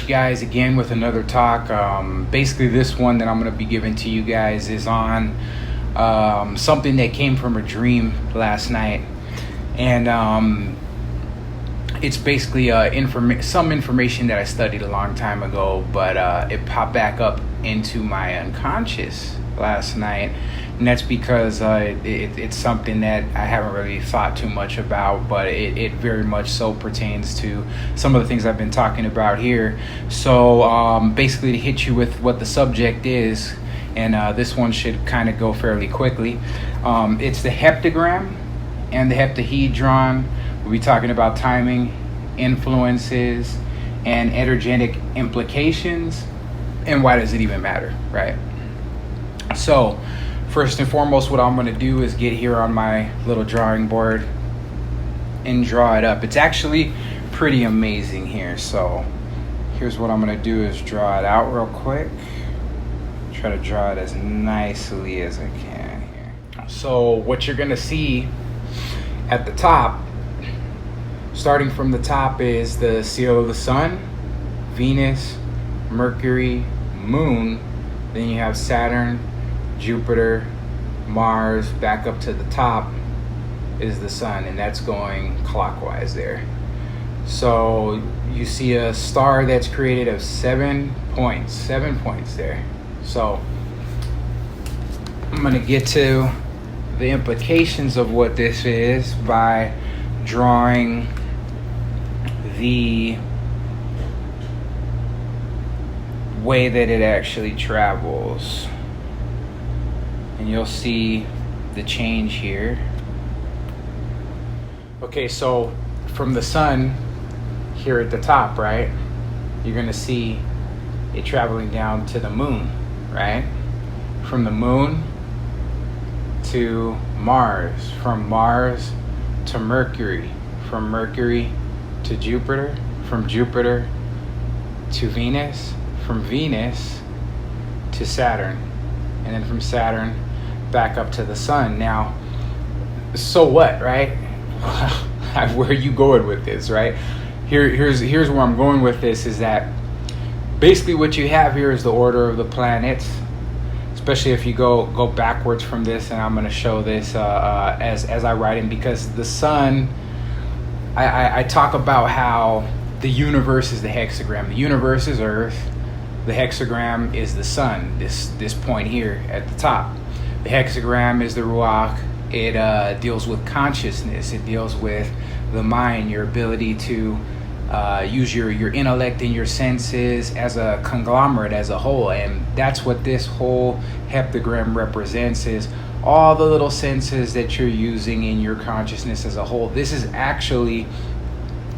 you guys again with another talk. Basically, this one that I'm going to be giving to you guys is on something that came from a dream last night. And it's basically some information that I studied a long time ago, but it popped back up into my unconscious last night. And that's because it's something that I haven't really thought too much about, but it very much so pertains to some of the things I've been talking about here. So basically, to hit you with what the subject is, and this one should kind of go fairly quickly. It's the heptagram and the heptahedron. We'll be talking about timing, influences, and energetic implications, and why does it even matter, right? So first and foremost, what I'm going to do is get here on my little drawing board and draw it up. It's actually pretty amazing here. So here's what I'm going to do is draw it out real quick. Try to draw it as nicely as I can here. So what you're going to see at the top, starting from the top, is the seal of the sun, Venus, Mercury, Moon. Then you have Saturn, Jupiter, Mars. Back up to the top is the sun, and that's going clockwise there. So you see a star that's created of 7 points there. So I'm going to get to the implications of what this is by drawing the way that it actually travels. And you'll see the change here. Okay, so from the sun here at the top, right, you're gonna see it traveling down to the moon, right? From the moon to Mars, from Mars to Mercury, from Mercury to Jupiter, from Jupiter to Venus, from Venus to Saturn, and then from Saturn back up to the sun. Now, so what, right? Where are you going with this, right? Here's where I'm going with this, is that basically what you have here is the order of the planets, especially if you go backwards from this, and I'm going to show this as I write in, because the sun, I talk about how the universe is the hexagram. The universe is Earth. The hexagram is the sun, this point here at the top. The hexagram is the ruach. It deals with consciousness. It deals with the mind, your ability to use your intellect and your senses as a conglomerate, as a whole. And that's what this whole heptagram represents, is all the little senses that you're using in your consciousness as a whole. This is actually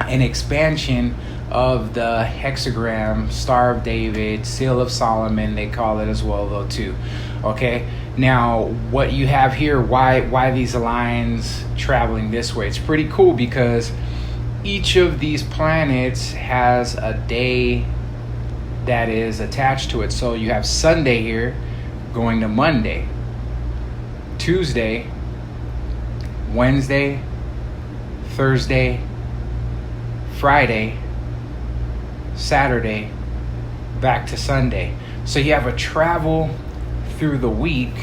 an expansion of the hexagram, Star of David, Seal of Solomon, they call it as well though too. Okay, now what you have here, why these lines traveling this way? It's pretty cool because each of these planets has a day that is attached to it. So you have Sunday here going to Monday, Tuesday, Wednesday, Thursday, Friday, Saturday, back to Sunday. So you have a travel through the week.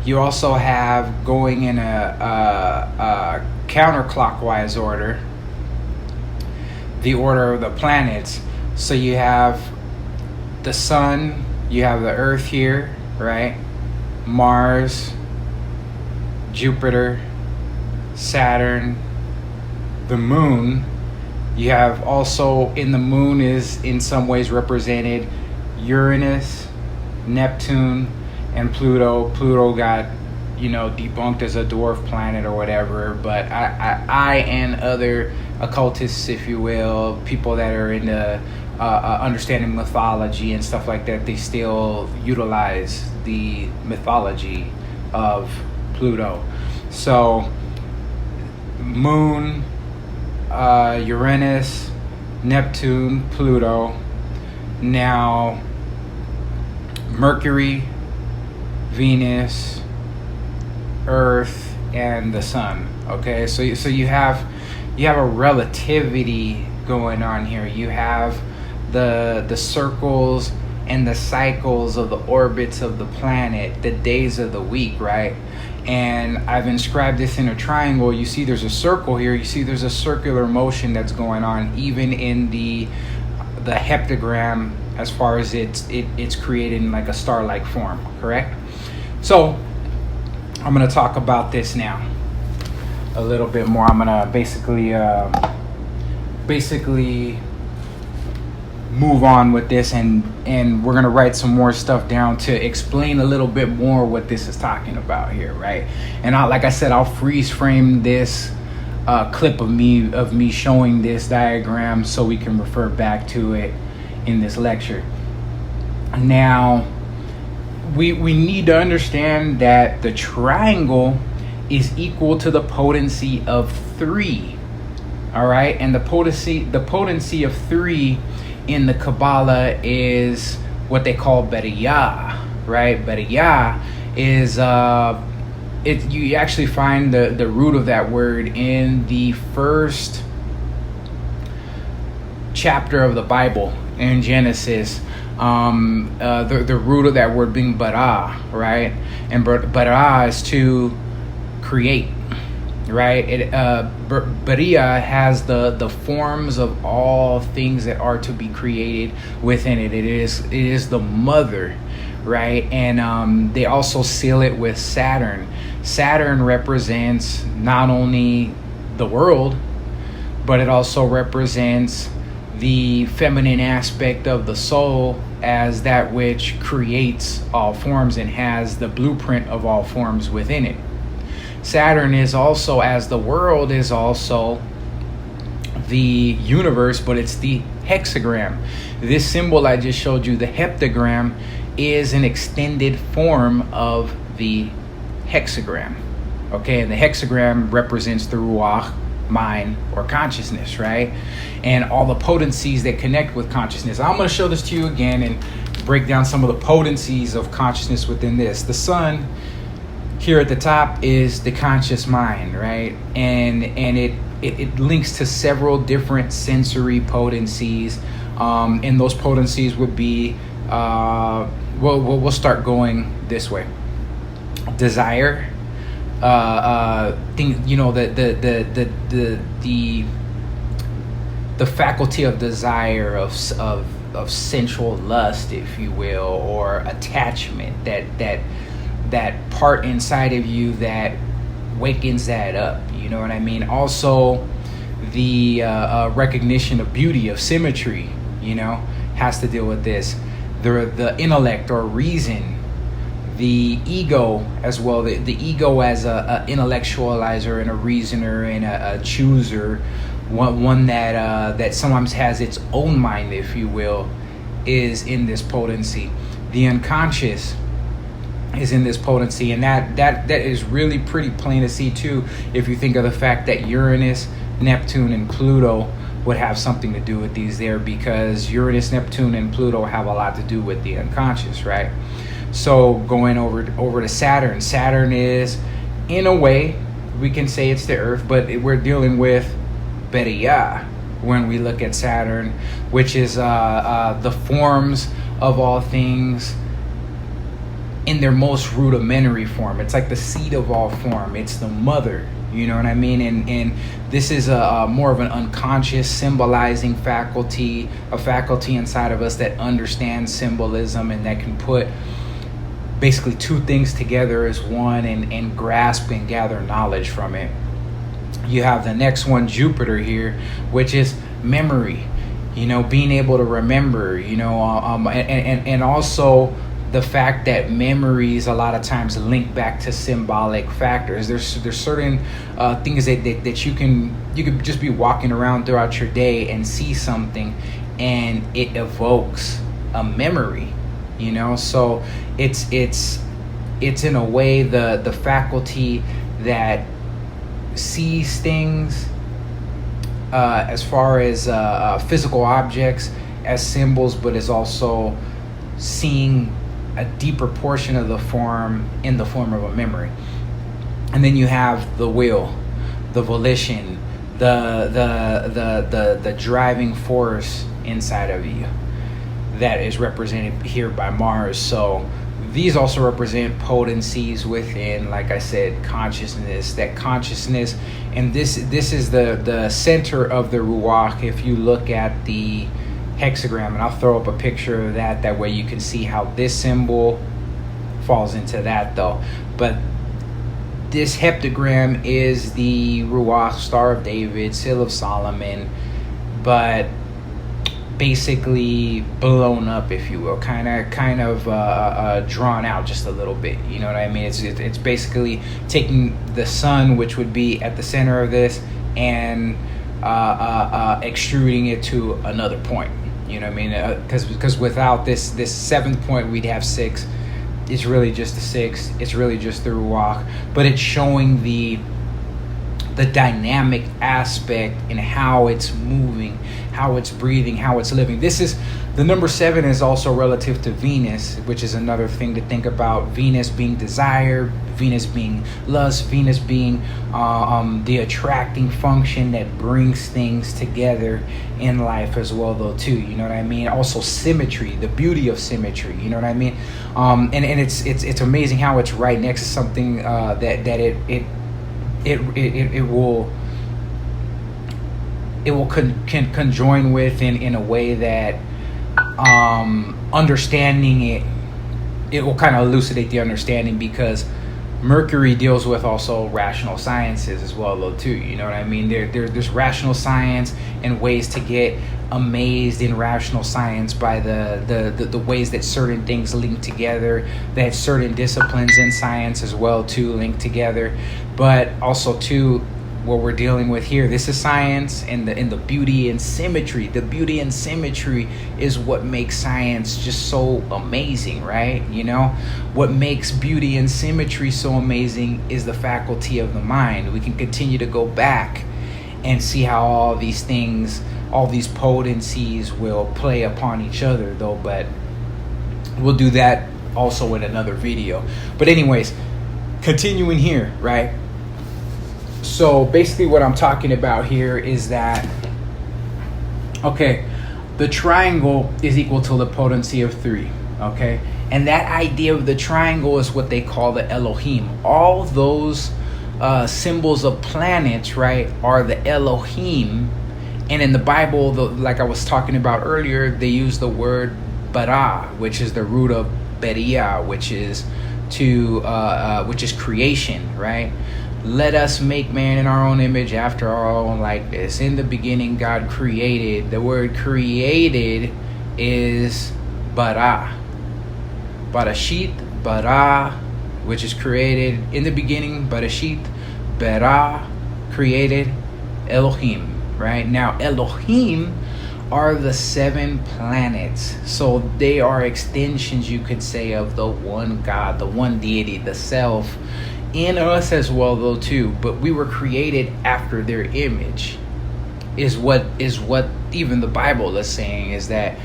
You also have going in a counterclockwise order, the order of the planets. So you have the sun, you have the Earth here, right? Mars, Jupiter, Saturn, the moon. You have also, in the moon is in some ways represented Uranus, Neptune, and Pluto. Pluto got, debunked as a dwarf planet or whatever, but I and other occultists, if you will, people that are into understanding mythology and stuff like that, they still utilize the mythology of Pluto. So moon, Uranus, Neptune, Pluto. Now Mercury, Venus, Earth, and the sun. Okay, so you have a relativity going on here. You have the circles and the cycles of the orbits of the planet, the days of the week, right? And I've inscribed this in a triangle. You see there's a circle here. You see there's a circular motion that's going on even in the heptagram, as far as it's created in like a star-like form, correct? So I'm going to talk about this now a little bit more. I'm going to basically move on with this, and we're going to write some more stuff down to explain a little bit more what this is talking about here, right? And like I said, I'll freeze frame this clip of me showing this diagram so we can refer back to it in this lecture. Now, we need to understand that the triangle is equal to the potency of 3. All right, and the potency of 3 in the Kabbalah is what they call Beriyah, right? Beriyah is you actually find the root of that word in the first chapter of the Bible in Genesis. The root of that word being bara, right? And bara is to create, right? Bariya has the forms of all things that are to be created within it. It is the mother, right? And they also seal it with Saturn. Saturn represents not only the world, but it also represents the feminine aspect of the soul as that which creates all forms and has the blueprint of all forms within it. Saturn is also, as the world, is also the universe, but it's the hexagram. This symbol I just showed you, the heptagram, is an extended form of the hexagram. Okay, and the hexagram represents the ruach, mind, or consciousness, right? And all the potencies that connect with consciousness. I'm going to show this to you again and break down some of the potencies of consciousness within this. The sun here at the top is the conscious mind, right? And it links to several different sensory potencies, and those potencies would be we'll start going this way. Desire, the faculty of desire, of sensual lust, if you will, or attachment, that part inside of you that wakens that up, you know what I mean? Also, the recognition of beauty, of symmetry, has to deal with this. The intellect or reason, the ego as well, the ego as a intellectualizer and a reasoner and a chooser, one that sometimes has its own mind, if you will, is in this potency. The unconscious is in this potency, and that is really pretty plain to see too if you think of the fact that Uranus, Neptune, and Pluto would have something to do with these there, because Uranus, Neptune, and Pluto have a lot to do with the unconscious, right? So going over to Saturn. Saturn is, in a way, we can say it's the Earth, but we're dealing with Beriyah when we look at Saturn, which is the forms of all things in their most rudimentary form. It's like the seed of all form. It's the mother, you know what I mean? And this is a more of an unconscious symbolizing faculty, a faculty inside of us that understands symbolism and that can put basically two things together as one and grasp and gather knowledge from it. You have the next one, Jupiter here, which is memory, being able to remember, and also the fact that memories a lot of times link back to symbolic factors. There's certain things that you could just be walking around throughout your day and see something and it evokes a memory, so it's in a way the faculty that sees things as far as physical objects as symbols, but is also seeing a deeper portion of the form in the form of a memory. And then you have the will, the volition, the driving force inside of you. that is represented here by Mars. So these also represent potencies within, like I said, consciousness. That consciousness, and this is the center of the Ruach. If you look at the hexagram, and I'll throw up a picture of that. That way you can see how this symbol falls into that, though. But this heptagram is the Ruach, Star of David, Seal of Solomon, but basically blown up, if you will, kind of drawn out just a little bit. You know what I mean? It's basically taking the sun, which would be at the center of this, and extruding it to another point. You know what I mean? Because without this seventh point, we'd have 6. It's really just the 6. It's really just the Ruach, but it's showing the dynamic aspect in how it's moving, how it's breathing, how it's living. This is the number 7 is also relative to Venus, which is another thing to think about. Venus being desire, Venus being lust, Venus being the attracting function that brings things together in life as well, though, too. You know what I mean? Also symmetry, the beauty of symmetry. You know what I mean? And it's amazing how it's right next to something that it will conjoin with in a way that understanding it will kind of elucidate the understanding, because Mercury deals with also rational sciences as well, though, too. You know what I mean? There's rational science and ways to get amazed in rational science by the ways that certain things link together, that certain disciplines in science as well, too, link together. But also, too, what we're dealing with here, this is science and the beauty and symmetry. The beauty and symmetry is what makes science just so amazing, right? You know, what makes beauty and symmetry so amazing is the faculty of the mind. We can continue to go back and see how all these things, all these potencies will play upon each other, though, but we'll do that also in another video. But anyways, continuing here, right? So basically what I'm talking about here is that, okay, the triangle is equal to the potency of 3, okay? And that idea of the triangle is what they call the Elohim. All those symbols of planets, right, are the Elohim. And in the Bible, like I was talking about earlier, they use the word bara, which is the root of beria, which is creation, right? Let us make man in our own image, after our own likeness. In the beginning, God created. The word created is bara. Barashit, bara, which is created. In the beginning, barashit, bara, created, Elohim, right? Now, Elohim are the 7 planets. So they are extensions, you could say, of the one God, the one deity, the self, in us as well, though, too. But we were created after their image, is what even the Bible is saying, is that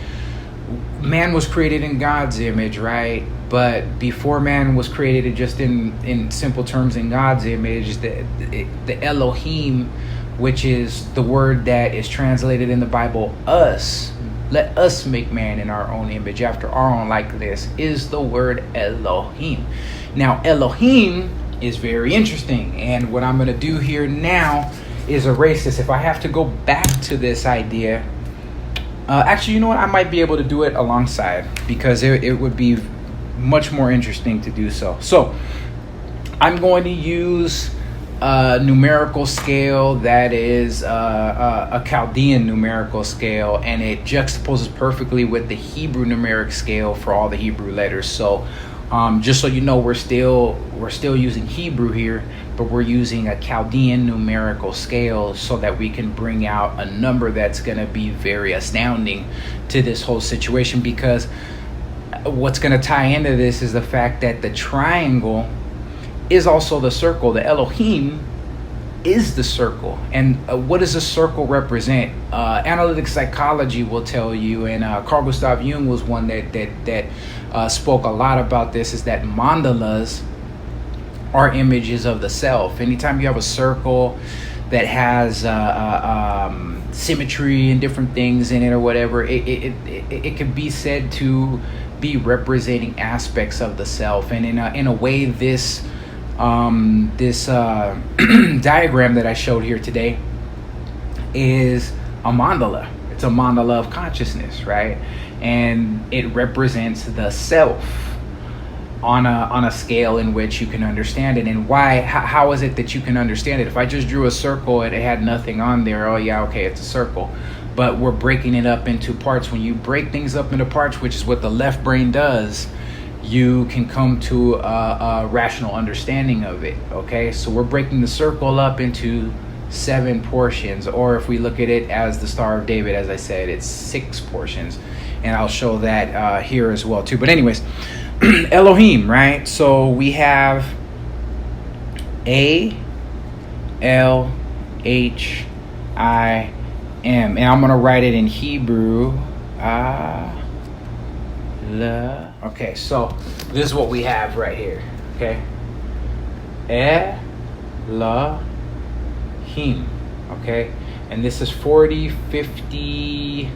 man was created in God's image, right? But before man was created, just in simple terms, in God's image, the Elohim, which is the word that is translated in the Bible, us, let us make man in our own image, after our own likeness, is the word Elohim. Now, Elohim is very interesting, and what I'm going to do here now is erase this. If I have to go back to this idea, actually, you know what, I might be able to do it alongside, because it would be much more interesting to do so. So I'm going to use a numerical scale that is a Chaldean numerical scale, and it juxtaposes perfectly with the Hebrew numeric scale for all the Hebrew letters. So just so you know, we're still using Hebrew here, but we're using a Chaldean numerical scale so that we can bring out a number that's going to be very astounding to this whole situation. Because what's going to tie into this is the fact that the triangle is also the circle. The Elohim is the circle. And what does a circle represent? Analytic psychology will tell you, and Carl Gustav Jung was one that spoke a lot about this, is that mandalas are images of the self. Anytime you have a circle, that has symmetry and different things in it or whatever, it can be said to be representing aspects of the self. And in a way, this diagram that I showed here today is a mandala. It's a mandala of consciousness, right? And it represents the self on a scale in which you can understand it. And why? How is it that you can understand it? If I just drew a circle and it had nothing on there, oh yeah, okay, it's a circle. But we're breaking it up into parts. When you break things up into parts, which is what the left brain does, you can come to a rational understanding of it. Okay, so we're breaking the circle up into 7 portions, or if we look at it as the Star of David, as I said, it's 6 portions, and I'll show that here as well too. But anyways, Elohim, right? So we have A-L-H-I-M, and I'm gonna write it in Hebrew. Okay, so this is what we have right here. Okay, Elohim. Okay, and this is 40, 50,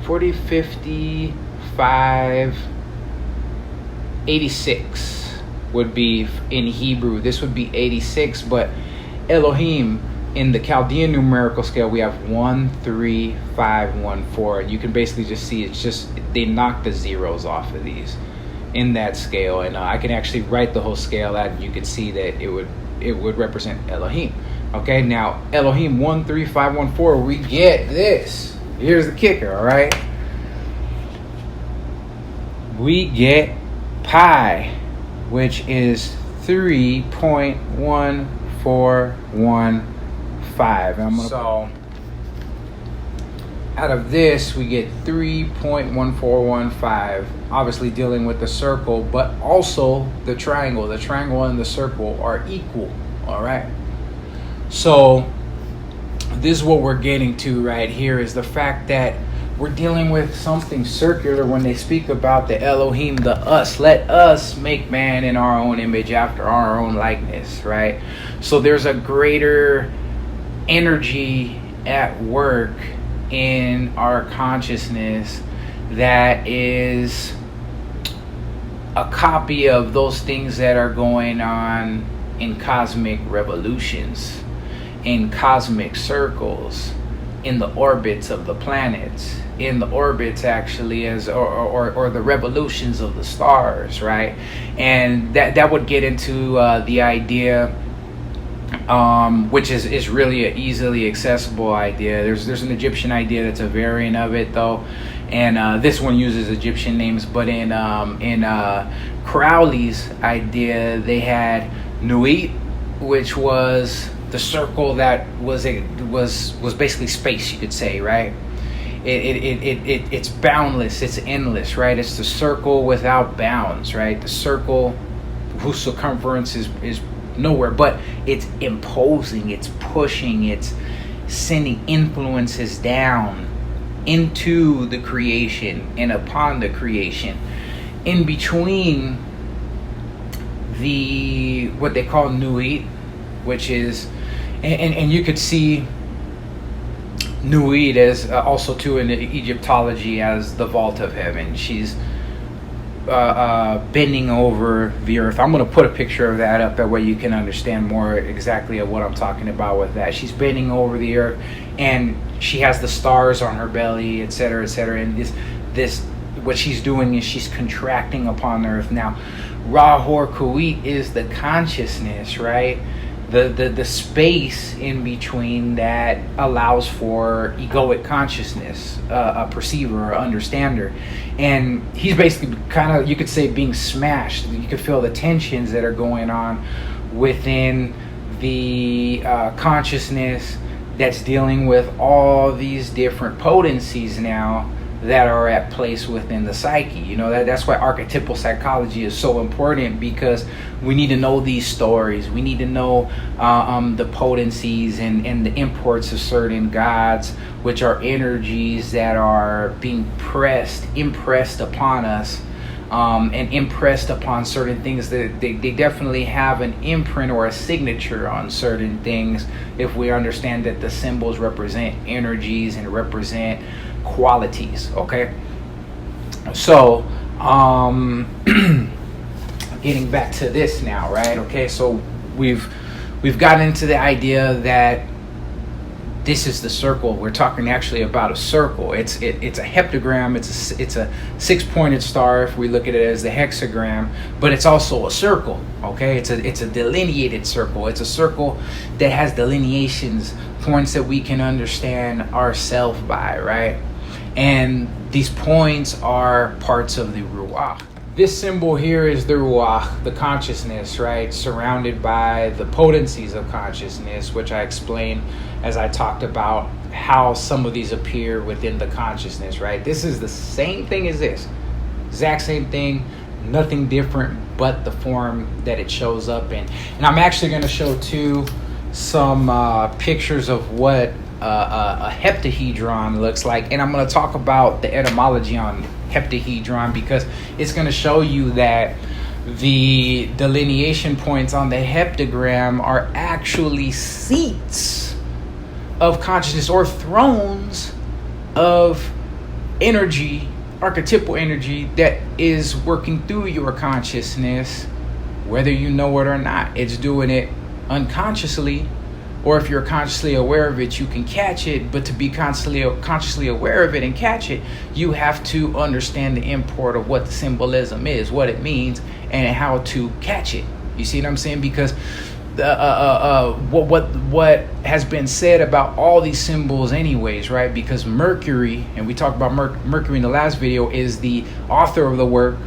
55, 86 would be in Hebrew. This would be 86, but Elohim in the Chaldean numerical scale, we have 1, 3, 5, 1, 4. You can basically just see it's just they knock the zeros off of these in that scale, and I can actually write the whole scale out, and you can see that it would represent Elohim. Okay, now Elohim 1, 3, 5, 1, 4. We get this. Here's the kicker. All right, we get pi, which is 3.1415. So out of this, we get 3.1415, obviously dealing with the circle, but also the triangle. The triangle and the circle are equal, all right? So this is what we're getting to right here, is the fact that we're dealing with something circular when they speak about the Elohim, the us. Let us make man in our own image, after our own likeness, right? So there's a greater energy at work in our consciousness that is a copy of those things that are going on in cosmic revolutions, in cosmic circles, in the orbits of the planets, in the orbits actually, as or the revolutions of the stars, right? And that would get into the idea, which is really an easily accessible idea. There's an Egyptian idea that's a variant of it though, and this one uses Egyptian names. But in Crowley's idea, they had Nuit, which was the circle that was basically space, you could say, right? It's boundless, it's endless, right? It's the circle without bounds, right? The circle whose circumference is nowhere, but it's imposing, it's pushing, it's sending influences down into the creation and upon the creation. In between the what they call Nuit, which is, and you could see Nuit as also too in Egyptology as the vault of heaven. She's bending over the earth. I'm going to put a picture of that up, that way you can understand more exactly of what I'm talking about with that. She's bending over the earth, and she has the stars on her belly, etc., etc. And this what she's doing is she's contracting upon the earth. Now, Ra-Hor Kuit is the consciousness, right? The space in between that allows for egoic consciousness, a perceiver or understander. And he's basically kind of, you could say, being smashed. You could feel the tensions that are going on within the consciousness that's dealing with all these different potencies now that are at place within the psyche. You know, that's why archetypal psychology is so important, because we need to know these stories. We need to know the potencies and the imports of certain gods, which are energies that are being impressed upon us and impressed upon certain things. That they definitely have an imprint or a signature on certain things, if we understand that the symbols represent energies and represent qualities. Okay, so getting back to this now, right? Okay, so we've gotten into the idea that this is the circle. We're talking actually about a circle. It's a heptagram. It's a 6-pointed star if we look at it as the hexagram, but it's also a circle. Okay, it's a delineated circle. It's a circle that has delineations, points that we can understand ourselves by, right? And these points are parts of the ruach. This symbol here is the ruach, the consciousness, right? Surrounded by the potencies of consciousness, which I explained as I talked about how some of these appear within the consciousness, right? This is the same thing as this. Exact same thing, nothing different but the form that it shows up in. And I'm actually going to show too some pictures of what a heptahedron looks like. And I'm going to talk about the etymology on heptahedron, because it's going to show you that the delineation points on the heptagram are actually seats of consciousness, or thrones of energy, archetypal energy that is working through your consciousness, whether you know it or not. It's doing it unconsciously, or if you're consciously aware of it, you can catch it. But to be consciously aware of it and catch it, you have to understand the import of what the symbolism is, what it means, and how to catch it. You see what I'm saying? Because what has been said about all these symbols anyways, right? Because Mercury, and we talked about Mercury in the last video, is the author of the work,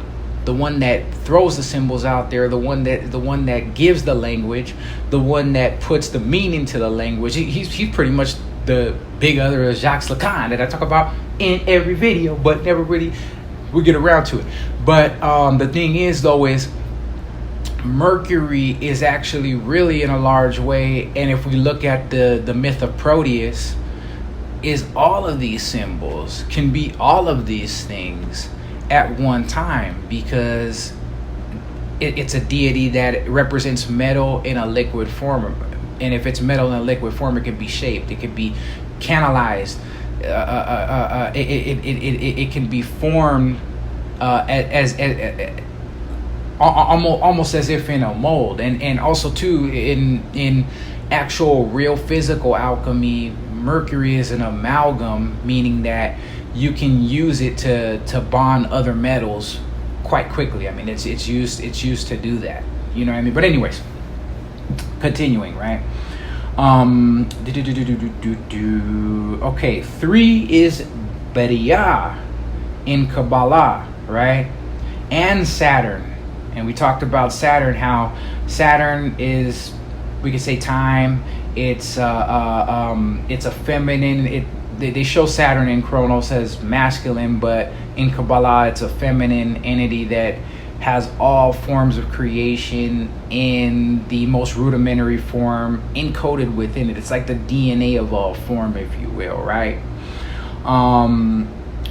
the one that throws the symbols out there, the one that gives the language, the one that puts the meaning to the language. He's pretty much the big other of Jacques Lacan that I talk about in every video, but never really we get around to it. But the thing is, though, is Mercury is actually really in a large way, and if we look at the myth of Proteus, is all of these symbols can be all of these things at one time, because it's a deity that represents metal in a liquid form. And if it's metal in a liquid form, it can be shaped, it can be canalized, it can be formed as almost as if in a mold. And also too, in actual real physical alchemy, Mercury is an amalgam, meaning that you can use it to bond other metals quite quickly. I mean, it's used to do that. You know what I mean? But anyways, continuing, right? Okay, 3 is Beriah in Kabbalah, right? And Saturn. And we talked about Saturn, how Saturn is, we could say, time. It's a feminine. They show Saturn in Chronos as masculine, but in Kabbalah it's a feminine entity that has all forms of creation in the most rudimentary form encoded within it. It's like the DNA of all form, if you will, right?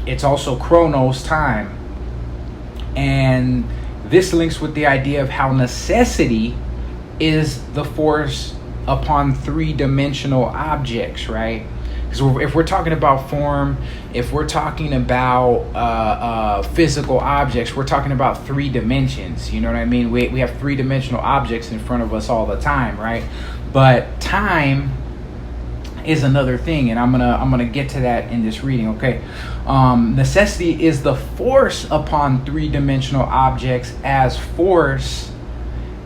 It's also Chronos, time. And this links with the idea of how necessity is the force upon 3-dimensional objects, right? Because if we're talking about form, if we're talking about physical objects, we're talking about 3 dimensions. You know what I mean? We have 3-dimensional objects in front of us all the time, right? But time is another thing, and I'm gonna get to that in this reading. Okay, necessity is the force upon 3-dimensional objects, as force,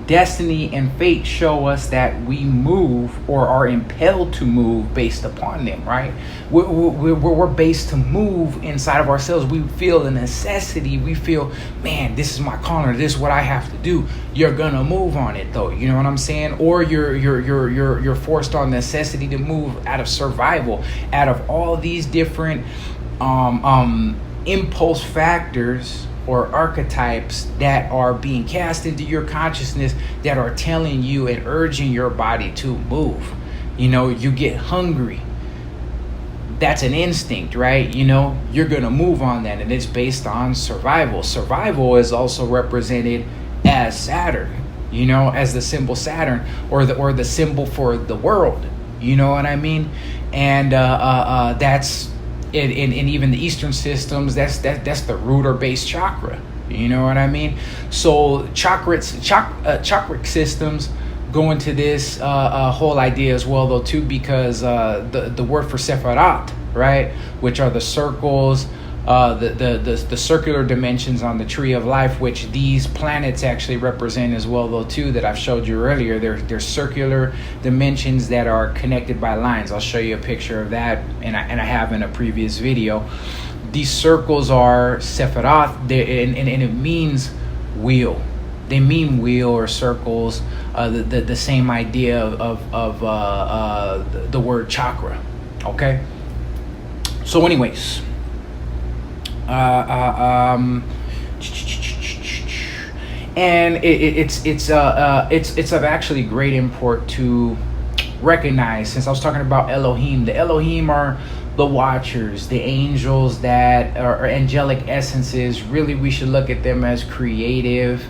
destiny, and fate show us that we move or are impelled to move based upon them, right? We're based to move inside of ourselves. We feel the necessity. We feel, man, this is my calling. This is what I have to do. You're gonna move on it, though. You know what I'm saying? Or you're forced on necessity to move out of survival, out of all these different impulse factors or archetypes that are being cast into your consciousness, that are telling you and urging your body to move. You know, you get hungry. that's an instinct, right? You know, you're gonna move on that, and it's based on survival. Survival is also represented as Saturn, you know, as the symbol Saturn, or the symbol for the world. You know what I mean? And that's in even the Eastern systems. That's the root or base chakra. You know what I mean? So chakric systems go into this whole idea as well, though, too, because the word for Sephirat, right, which are the circles, the circular dimensions on the tree of life, which these planets actually represent as well, though, too, that I've showed you earlier. They're circular dimensions that are connected by lines. I'll show you a picture of that, and I have in a previous video. These circles are Sephirat, and it means wheel. They mean wheel or circles, the same idea of the word chakra. Okay. So, anyways, and it's of actually great import to recognize, since I was talking about Elohim. The Elohim are the watchers, the angels that are angelic essences. Really, we should look at them as creative,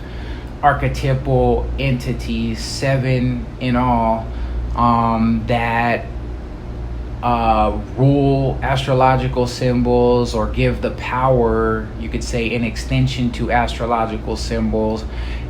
archetypal entities, 7 in all, that rule astrological symbols, or give the power, you could say, an extension to astrological symbols.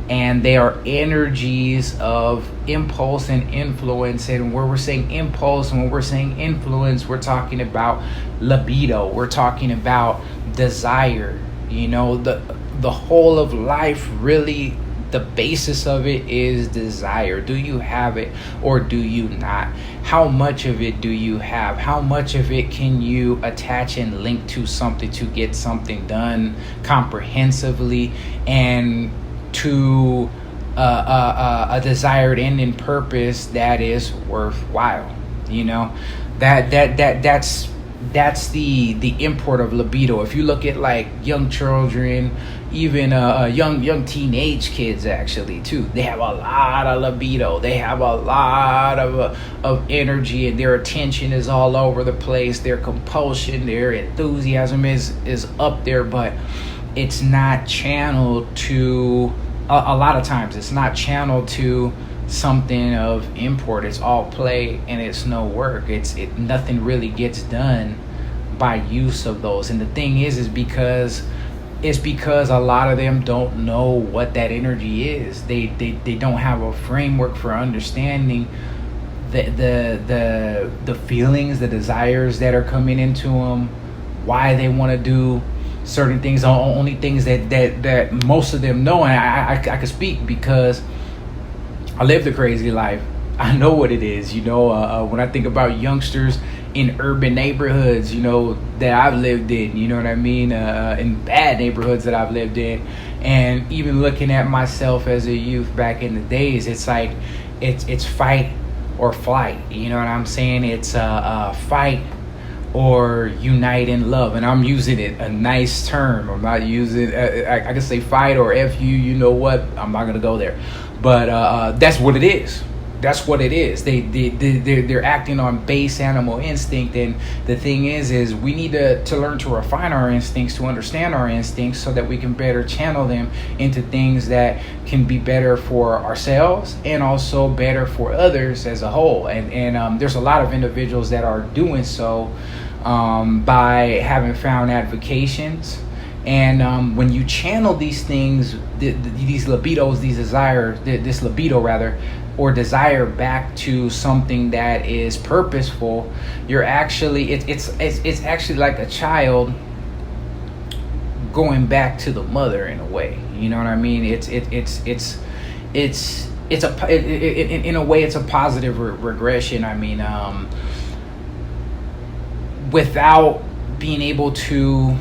And they are energies of impulse and influence. And where we're saying impulse and when we're saying influence, we're talking about libido. We're talking about desire. You know, the whole of life, really, the basis of it is desire. Do you have it or do you not? How much of it do you have? How much of it can you attach and link to something to get something done comprehensively and to a desired end and purpose that is worthwhile? You know, that's the import of libido. If you look at like young children, even young teenage kids, actually, too, they have a lot of libido. They have a lot of energy, and their attention is all over the place. Their compulsion, their enthusiasm is up there, but it's not channeled to a lot of times it's not channeled to something of import. It's all play and it's no work. Nothing really gets done by use of those. And the thing is because a lot of them don't know what that energy is. They don't have a framework for understanding the feelings, the desires that are coming into them, why they want to do certain things. Only things that most of them know. And I could speak because I lived a crazy life. I know what it is. You know, when I think about youngsters in urban neighborhoods, you know, that I've lived in, you know what I mean, in bad neighborhoods that I've lived in, and even looking at myself as a youth back in the days, it's like it's fight or flight. You know what I'm saying? It's fight or unite in love. And I'm using it a nice term. I'm not using I can say fight or F you, you know what, I'm not gonna go there, but that's what it is. That's what it is. They're acting on base animal instinct. And the thing is we need to learn to refine our instincts, to understand our instincts, so that we can better channel them into things that can be better for ourselves and also better for others as a whole. And there's a lot of individuals that are doing so by having found advocations. And when you channel these things, these libidos, these desires, this libido rather, or desire back to something that is purposeful, you're actually it's actually like a child going back to the mother in a way. You know what I mean? In a way it's a positive regression. I mean, without being able to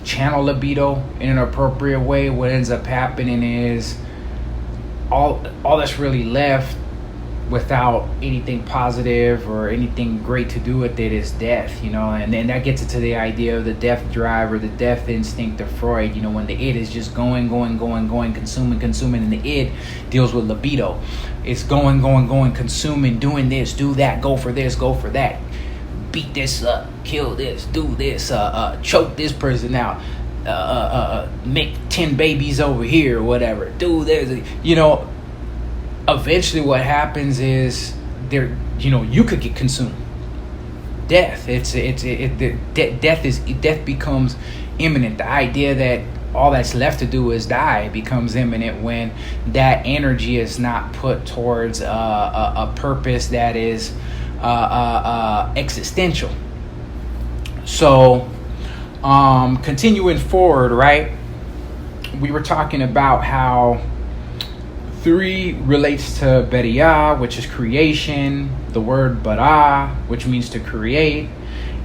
channel libido in an appropriate way, what ends up happening is all that's really left without anything positive or anything great to do with it is death, you know. And then that gets into the idea of the death drive or the death instinct of Freud, you know, when the id is just going, consuming, and the id deals with libido. It's going, consuming, doing this, do that, go for this, go for that, beat this up, kill this, do this, choke this person out, make 10 babies over here or whatever, do this. Eventually what happens is you could get consumed. Death. Death becomes imminent. The idea that all that's left to do is die becomes imminent when that energy is not put towards a purpose that is existential. So, continuing forward, right? We were talking about how 3 relates to Beriah, which is creation, the word bara, which means to create,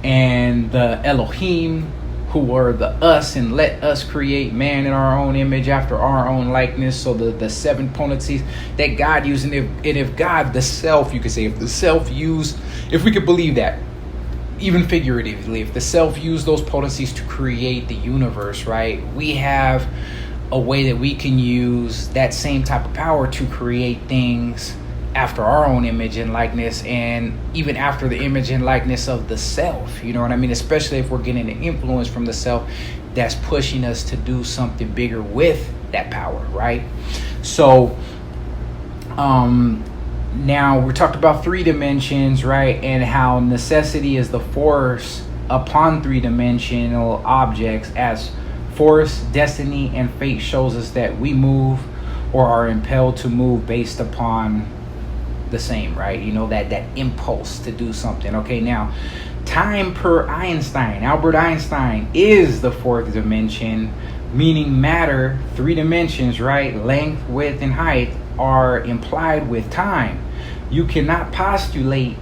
and the Elohim, who are the us, and let us create man in our own image after our own likeness. So the 7 potencies that God used, and if God, the self, you could say, if the self used, if we could believe that, even figuratively, if the self used those potencies to create the universe, right, we have a way that we can use that same type of power to create things after our own image and likeness, and even after the image and likeness of the self, you know what I mean? Especially if we're getting an influence from the self that's pushing us to do something bigger with that power, right? So now we talked about 3 dimensions, right? And how necessity is the force upon 3-dimensional objects, as force, destiny, and fate shows us that we move or are impelled to move based upon the same, right? That impulse to do something. Okay, now time per Albert Einstein, is the 4th dimension, meaning matter, 3 dimensions, right? Length, width, and height are implied with time. You cannot postulate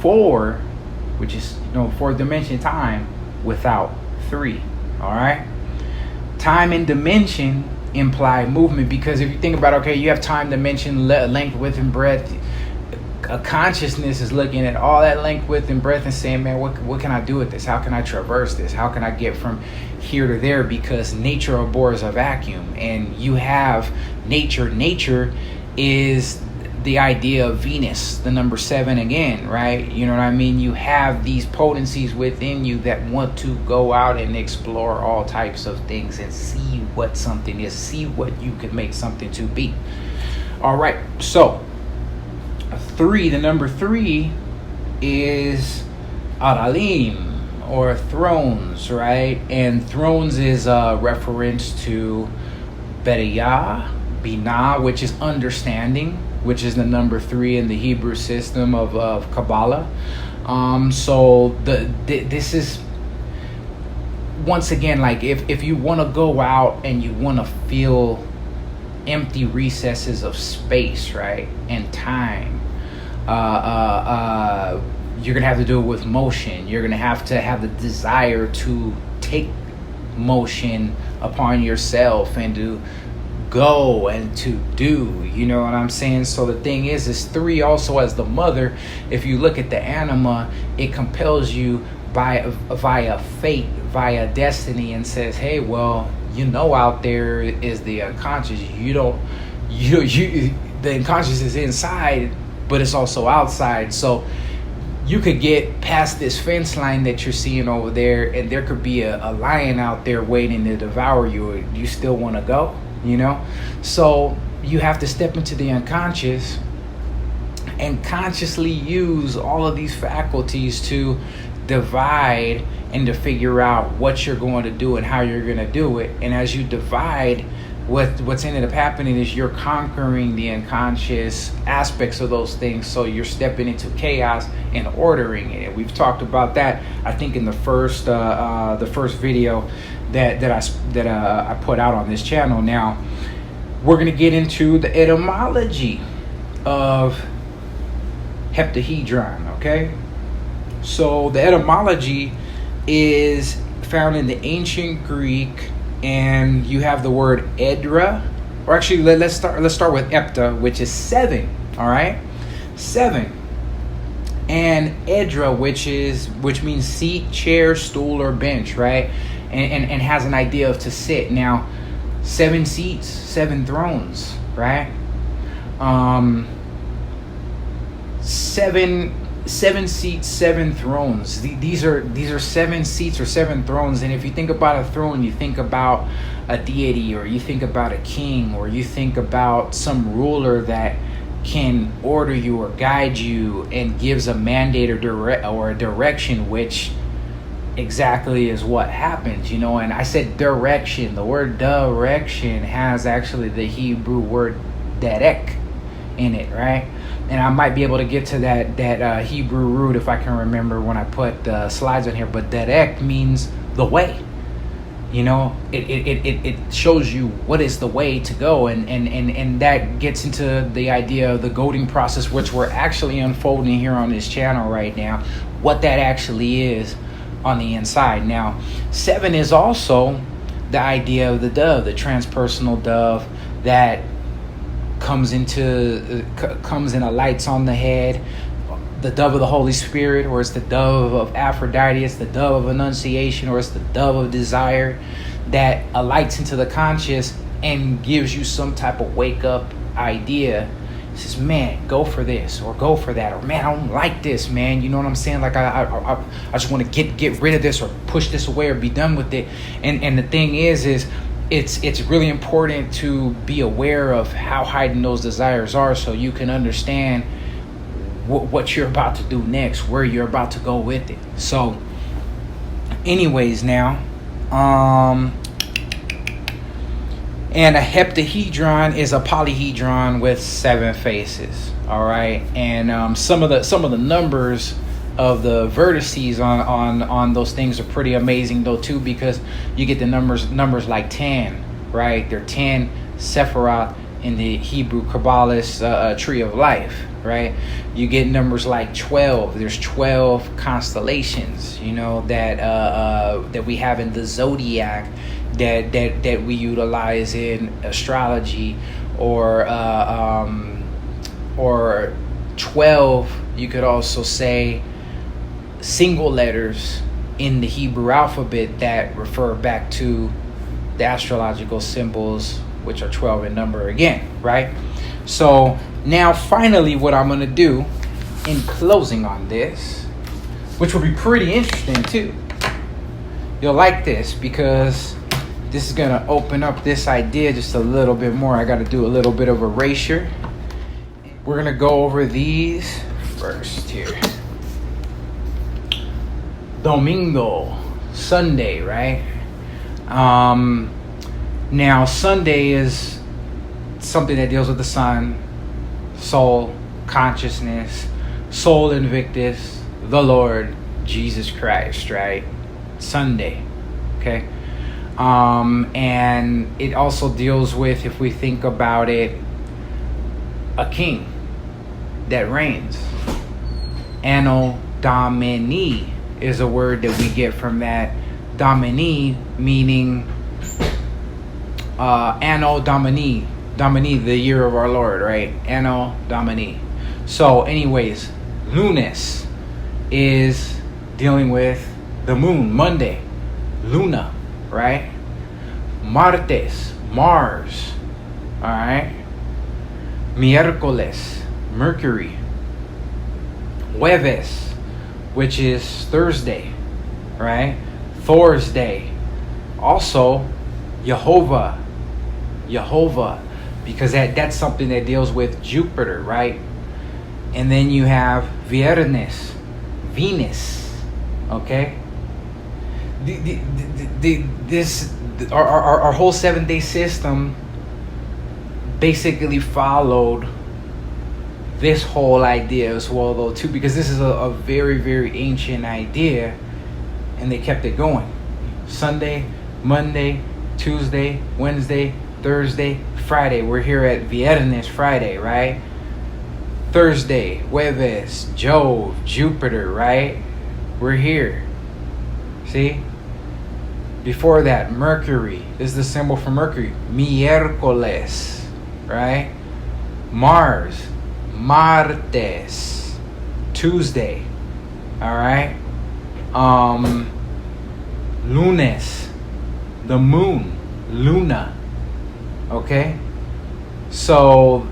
4, which is 4th dimension time, without 3. All right, time and dimension imply movement, because if you think about, okay, you have time, dimension, length, width, and breadth. A consciousness is looking at all that length, width, and breadth and saying, man, what can I do with this? How can I traverse this? How can I get from here to there? Because nature abhors a vacuum, and you have nature. Nature is the idea of Venus, the number 7 again, right? You know what I mean? You have these potencies within you that want to go out and explore all types of things and see what something is, see what you could make something to be. All right, so 3, the number 3 is Aralim, or thrones, right? And thrones is a reference to Beriah, Binah, which is understanding, which is the number 3 in the Hebrew system of Kabbalah. So this is, once again, like if you want to go out and you want to feel empty recesses of space, right, and time, you're gonna have to do it with motion. You're gonna have to have the desire to take motion upon yourself and to go and to do, you know what I'm saying? So the thing is 3 also as the mother. If you look at the anima, it compels you via fate, via destiny, and says, hey, well, out there is the unconscious. The unconscious is inside, but it's also outside. So you could get past this fence line that you're seeing over there, and there could be a lion out there waiting to devour you. You still want to go, So you have to step into the unconscious and consciously use all of these faculties to divide and to figure out what you're going to do and how you're going to do it. And as you divide, what's ended up happening is you're conquering the unconscious aspects of those things. So you're stepping into chaos and ordering it. And we've talked about that, I think, in the first video that I put out on this channel. Now we're going to get into the etymology of heptahedron. Okay, so the etymology is found in the ancient Greek, and you have the word edra, or actually let's start with epta, which is 7. All right, 7, and edra, which means seat, chair, stool, or bench, right? And has an idea of to sit. Now 7 seats, 7 thrones, right? 7 7 seats, 7 thrones. These are 7 seats or 7 thrones. And if you think about a throne, you think about a deity, or you think about a king, or you think about some ruler that can order you or guide you and gives a mandate or a direction, which exactly is what happens, you know. And I said direction. The word direction has actually the Hebrew word derek in it, right? And I might be able to get to that Hebrew root if I can remember when I put slides on here. But derek means the way. You know, it shows you what is the way to go, and that gets into the idea of the goading process, which we're actually unfolding here on this channel right now, what that actually is on the inside. Now, 7 is also the idea of the dove, the transpersonal dove that comes and alights on the head, the dove of the Holy Spirit, or it's the dove of Aphrodite, it's the dove of Annunciation, or it's the dove of desire that alights into the conscious and gives you some type of wake up idea. It says, man, go for this or go for that, or man, I don't like this, man. You know what I'm saying? Like I just want to get rid of this or push this away or be done with it. And the thing is it's really important to be aware of how heightened those desires are, so you can understand what you're about to do next, where you're about to go with it. So anyways, now and a heptahedron is a polyhedron with 7 faces. All right, and some of the numbers of the vertices on those things are pretty amazing though too, because you get the numbers like 10, right? They're 10 Sephiroth in the Hebrew Kabbalist tree of life, right? You get numbers like 12. There's 12 constellations, you know, that we have in the zodiac that we utilize in astrology, or 12. You could also say single letters in the Hebrew alphabet that refer back to the astrological symbols, which are 12 in number again, right? So now finally what I'm going to do in closing on this, which will be pretty interesting too. You'll like this because this is going to open up this idea just a little bit more. I got to do a little bit of erasure. We're going to go over these first here. Domingo, Sunday, right? Now, Sunday is something that deals with the sun, soul, consciousness, soul Invictus, the Lord, Jesus Christ, right? Sunday, okay? And it also deals with, if we think about it, a king that reigns. Anno Domini is a word that we get from that. Domini meaning Anno Domini, the year of our Lord, right? Anno Domini. So anyways, Lunes is dealing with the moon, Monday, Luna, right? Martes, Mars, all right? Miércoles, Mercury. Jueves, which is Thursday, right? Thursday, also Jehovah, because that's something that deals with Jupiter, right? And then you have Viernes, Venus, okay? Our whole 7-day system basically followed this whole idea as well though too, because this is a very, very ancient idea, and they kept it going. Sunday, Monday, Tuesday, Wednesday, Thursday, Friday. We're here at Viernes, Friday, right? Thursday, Jueves, Jove, Jupiter, right? We're here. See? Before that, Mercury. This is the symbol for Mercury. Miércoles, right? Mars, Martes, Tuesday, all right? Lunes, the moon, Luna, okay? So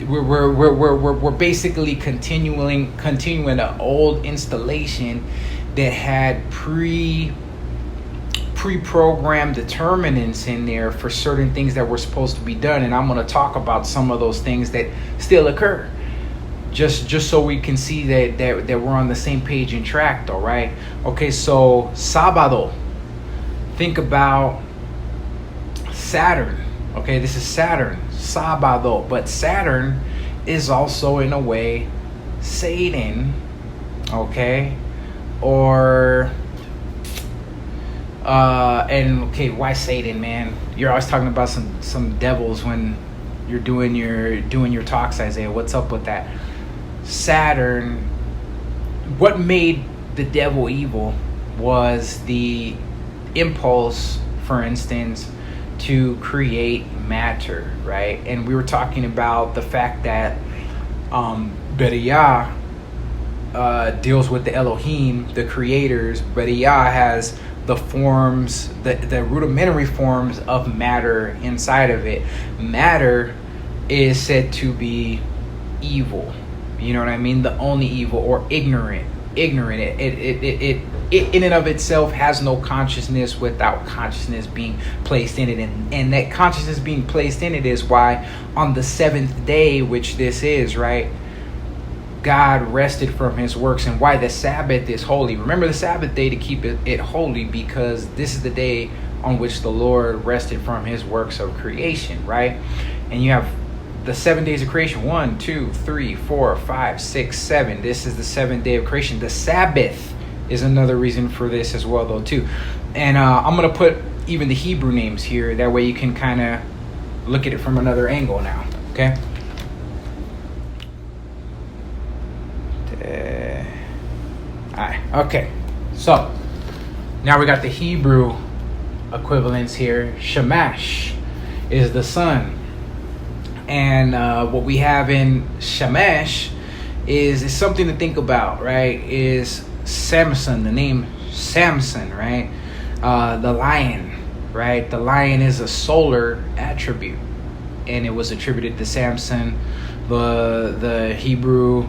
we're basically continuing an old installation that had pre-programmed determinants in there for certain things that were supposed to be done, and I'm going to talk about some of those things that still occur, just so we can see that we're on the same page and track, though, right? Okay, so sábado, think about Saturn. Okay, this is Saturn, sábado, but Saturn is also in a way Satan, okay, or and okay, why Satan, man? You're always talking about some devils when you're doing your talks, Isaiah. What's up with that? Saturn, what made the devil evil was the impulse, for instance, to create matter, right? And we were talking about the fact that Beriah deals with the Elohim, the creators. Beriah has the forms, the rudimentary forms of matter inside of it. Matter is said to be evil. You know what I mean? The only evil, or ignorant. It in and of itself has no consciousness without consciousness being placed in it, and that consciousness being placed in it is why on the seventh day, which this is, right, God rested from his works, and why the Sabbath is holy. Remember the Sabbath day to keep it holy, because this is the day on which the Lord rested from his works of creation, right? And you have the 7 days of creation, 1, 2, 3, 4, 5, 6, 7. This is the seventh day of creation. The Sabbath is another reason for this as well, though, too. And I'm going to put even the Hebrew names here. That way you can kind of look at it from another angle now, okay? All right, okay. So now we got the Hebrew equivalents here. Shamash is the sun. And what we have in Shamash is something to think about, right? Is Samson, the name Samson, right? The lion, right? The lion is a solar attribute, and it was attributed to Samson, the Hebrew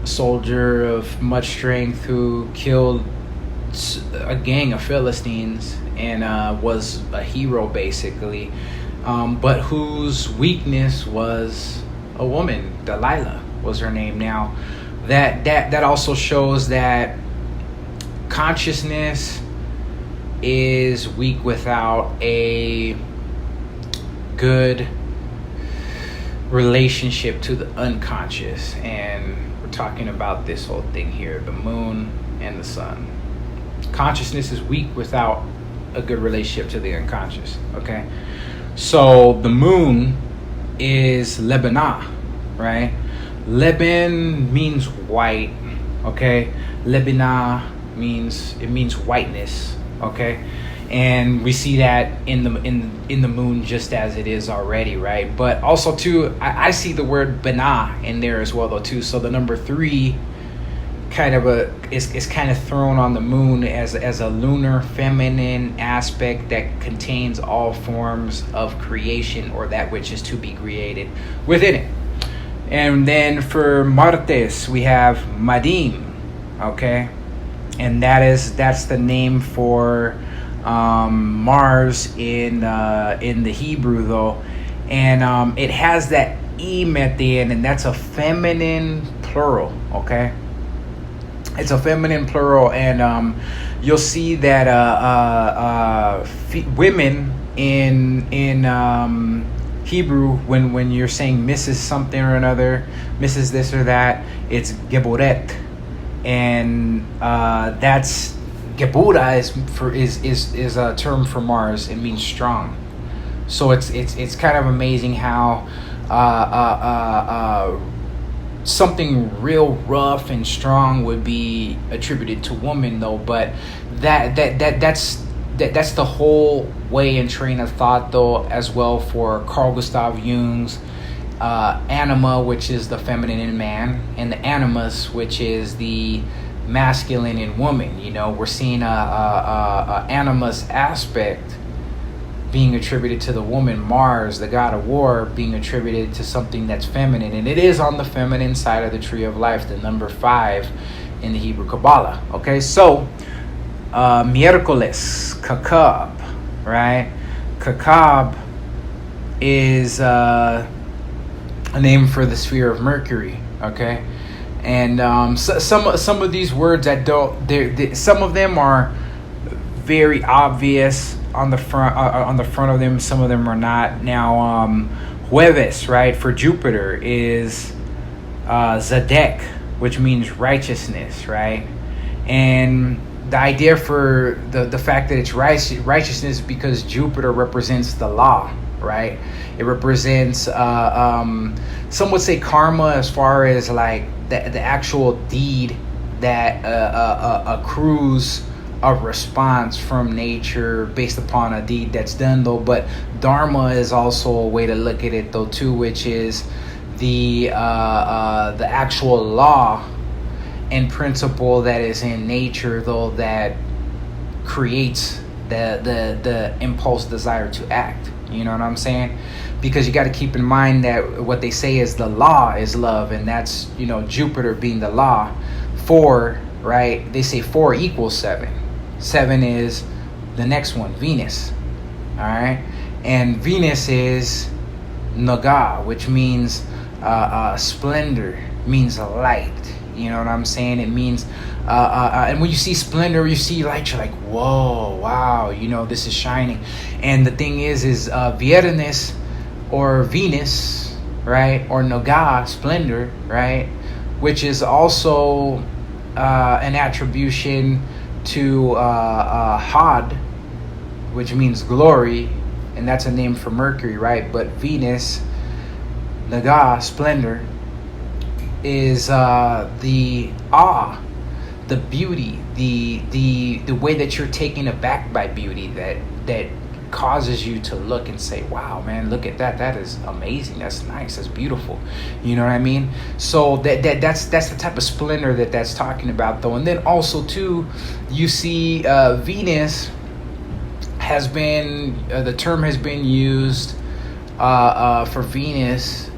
soldier of much strength who killed a gang of Philistines and was a hero, basically, but whose weakness was a woman. Delilah was her name. Now that also shows that consciousness is weak without a good relationship to the unconscious, and we're talking about this whole thing here, the moon and the sun. Consciousness is weak without a good relationship to the unconscious, okay? So the moon is Lebanah, right? Leban means white, okay? Lebanah means whiteness, okay? And we see that in the moon just as it is already, right? But also too, I see the word Banah in there as well, though, too. So the number 3 kind of is kind of thrown on the moon as a lunar feminine aspect that contains all forms of creation, or that which is to be created within it. And then for Martes we have Madim, okay, and that's the name for Mars in the Hebrew, though, and it has that im at the end, and that's a feminine plural, okay. It's a feminine plural, and you'll see that women in Hebrew, when you're saying Mrs. something or another, Mrs. this or that, it's geboret, and that's gebura is a term for Mars. It means strong. So it's kind of amazing how something real rough and strong would be attributed to woman, though, but that's the whole way and train of thought, though, as well, for Carl Gustav Jung's anima, which is the feminine in man, and the animus, which is the masculine in woman. You know, we're seeing a animus aspect being attributed to the woman. Mars, the god of war, being attributed to something that's feminine. And it is on the feminine side of the tree of life, the number 5 in the Hebrew Kabbalah. Okay, so miércoles, kakab, right? Kakab is a name for the sphere of Mercury. Okay, and some of these words that don't, some of them are very obvious on the front of them. Some of them are not. Now, jueves, right, for Jupiter is zadek, which means righteousness, right? And the idea for the fact that it's righteousness because Jupiter represents the law, right? It represents some would say karma, as far as like the actual deed that accrues a response from nature based upon a deed that's done, though. But dharma is also a way to look at it, though, too, which is the actual law and principle that is in nature, though, that creates the impulse, desire to act. You know what I'm saying? Because you got to keep in mind that what they say is the law is love, and that's, you know, Jupiter being the law. 4, right? They say 4 equals 7. 7 is the next one, Venus. All right, and Venus is Naga, which means splendor, means light. You know what I'm saying? It means, and when you see splendor, you see light, you're like, whoa, wow, you know, this is shining. And the thing is Viernes, or Venus, right, or Naga, splendor, right, which is also an attribution to Had, which means glory, and that's a name for Mercury, right? But Venus, Naga, splendor, is the awe, the beauty, the way that you're taken aback by beauty, that causes you to look and say, wow, man, look at that, that is amazing, that's nice, that's beautiful. You know what I mean? So that's the type of splendor that's talking about, though. And then also too, you see Venus has been the term has been used for Venus,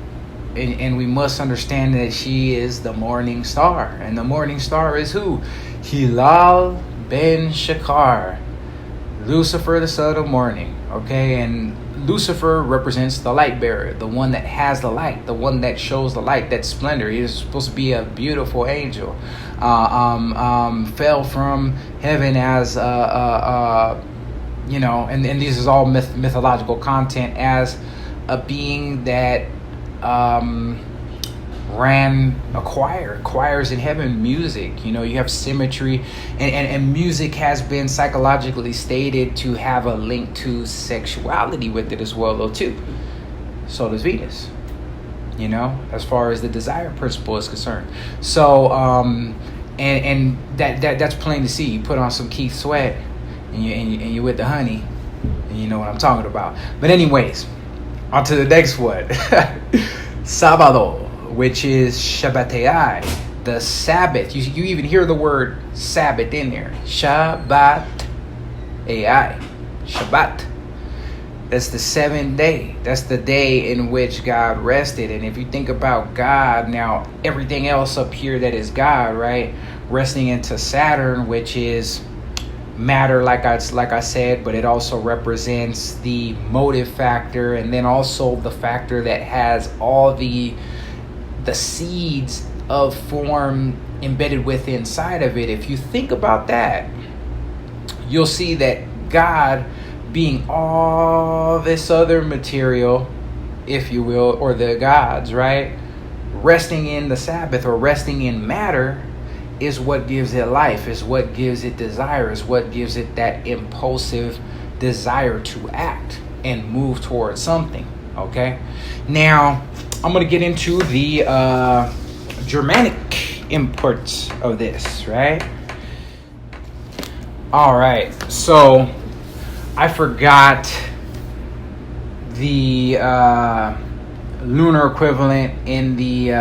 and we must understand that she is the morning star, and the morning star is who? Hilal ben Shakar, Lucifer, the son of morning. Okay, and Lucifer represents the light bearer, the one that has the light, the one that shows the light, that splendor. He is supposed to be a beautiful angel, fell from heaven as you know, and this is all mythological content, as a being that ran a choirs in heaven, music. You know, you have symmetry, and music has been psychologically stated to have a link to sexuality with it as well, though, too. So does Venus, you know, as far as the desire principle is concerned. So and that's plain to see. You put on some Keith Sweat and you with the honey, and you know what I'm talking about. But anyways, on to the next one. Sábado, which is Shabbatai, the Sabbath. You even hear the word Sabbath in there. Shabbat, AI, Shabbat. That's the 7th day. That's the day in which God rested. And if you think about God, now everything else up here that is God, right? Resting into Saturn, which is matter, like I said, but it also represents the motive factor, and then also the factor that has all the seeds of form embedded within inside of it. If you think about that, you'll see that God, being all this other material, if you will, or the gods, right, resting in the Sabbath or resting in matter, is what gives it life, is what gives it desire, is what gives it that impulsive desire to act and move towards something. Okay, now I'm going to get into the Germanic imports of this, right? All right, so I forgot the lunar equivalent in the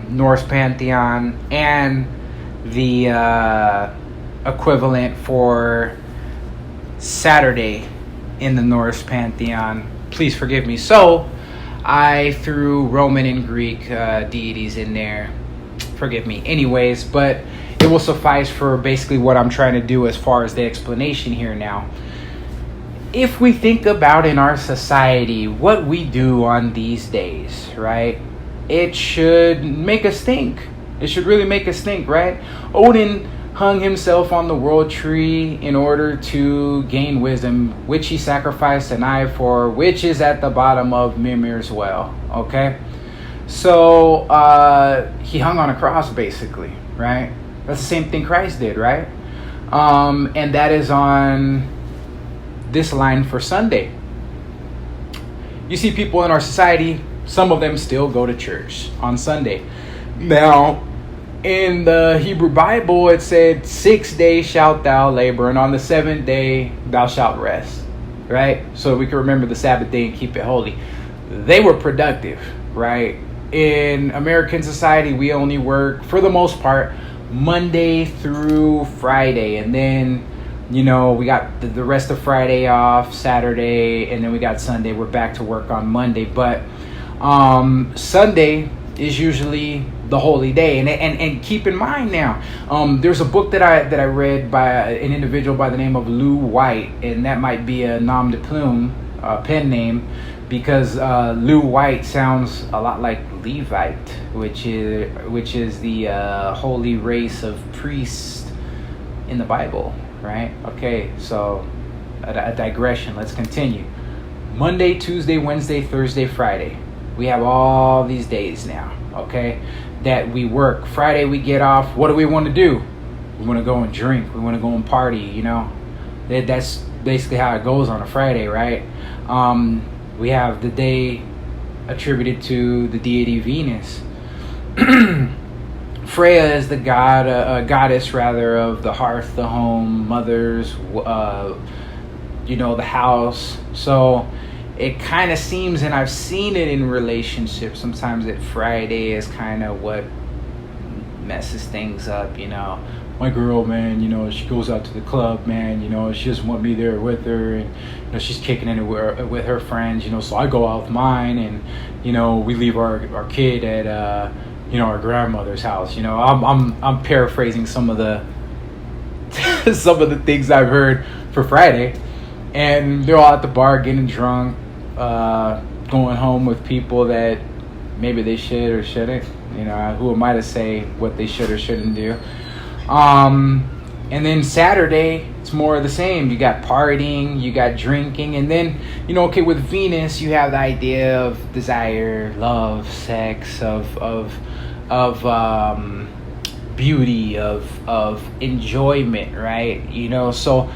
Norse pantheon and the equivalent for Saturday in the Norse pantheon. Please forgive me. So I threw Roman and Greek deities in there. Forgive me. Anyways, but it will suffice for basically what I'm trying to do as far as the explanation here now. If we think about in our society what we do on these days, right? It should make us think. It should really make us think, right? Odin hung himself on the world tree in order to gain wisdom, which he sacrificed an eye for, which is at the bottom of Mimir's well, okay? So he hung on a cross, basically, right? That's the same thing Christ did, right? And that is on this line for Sunday. You see people in our society, some of them still go to church on Sunday. Now, in the Hebrew Bible, it said, 6 days shalt thou labor, and on the 7th day thou shalt rest, right? So we can remember the Sabbath day and keep it holy. They were productive, right? In American society, we only work, for the most part, Monday through Friday, and then we got the rest of Friday off, Saturday, and then we got Sunday. We're back to work on Monday, but Sunday is usually the holy day. And keep in mind now, there's a book that I read by an individual by the name of Lou White, and that might be a nom de plume, pen name, because Lou White sounds a lot like Levite, which is the holy race of priests in the Bible, right? Okay, so a digression. Let's continue. Monday, Tuesday, Wednesday, Thursday, Friday. We have all these days now, okay, that we work. Friday we get off. What do we want to do? We want to go and drink. We want to go and party, That's basically how it goes on a Friday, right? We have the day attributed to the deity Venus. Freya is the goddess rather of the hearth, the home, mothers, the house. So it kind of seems, and I've seen it in relationships sometimes, that Friday is kind of what messes things up. My girl, man, she goes out to the club, man, she doesn't want me there with her, and she's kicking it with her friends, so I go out with mine, and we leave our kid at our grandmother's house. I'm paraphrasing some of the some of the things I've heard for Friday, and they're all at the bar getting drunk, going home with people that maybe they should or shouldn't. Who am I to say what they should or shouldn't do? And then Saturday, it's more of the same. You got partying, you got drinking, and then, with Venus, you have the idea of desire, love, sex, of beauty, of enjoyment, right? So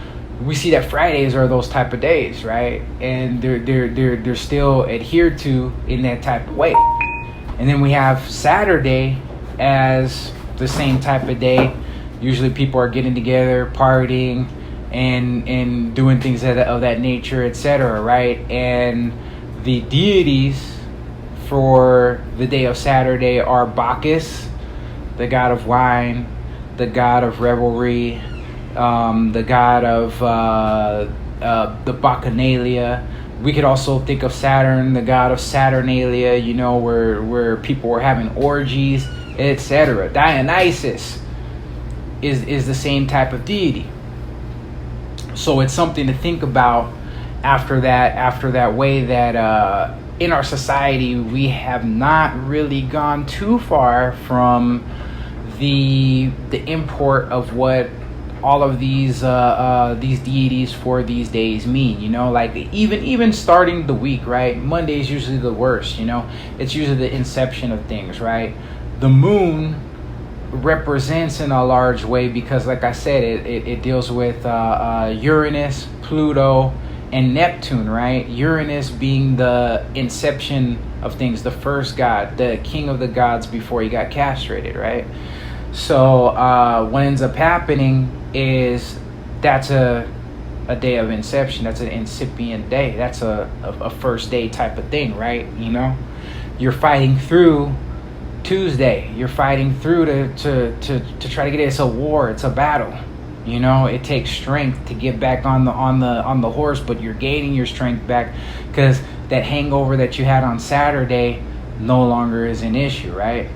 we see that Fridays are those type of days, right? And they're still adhered to in that type of way. And then we have Saturday as the same type of day. Usually people are getting together, partying, and doing things of that nature, etc., right? And the deities for the day of Saturday are Bacchus, the god of wine, the god of revelry, the god of the Bacchanalia. We could also think of Saturn, the god of Saturnalia, where people were having orgies, etc. Dionysus is the same type of deity. So it's something to think about after that way that in our society we have not really gone too far from the import of what all of these deities for these days mean. Like even starting the week, right? Monday is usually the worst. It's usually the inception of things, right? The moon represents in a large way because, like I said, it deals with Uranus, Pluto, and Neptune, right? Uranus being the inception of things, the first god, the king of the gods before he got castrated, right? So what ends up happening is that's a day of inception. That's an incipient day. That's a first day type of thing, right? You're fighting through Tuesday. You're fighting through to try to get it. It's a war. It's a battle. You know, it takes strength to get back on the horse, but you're gaining your strength back because that hangover that you had on Saturday no longer is an issue, right?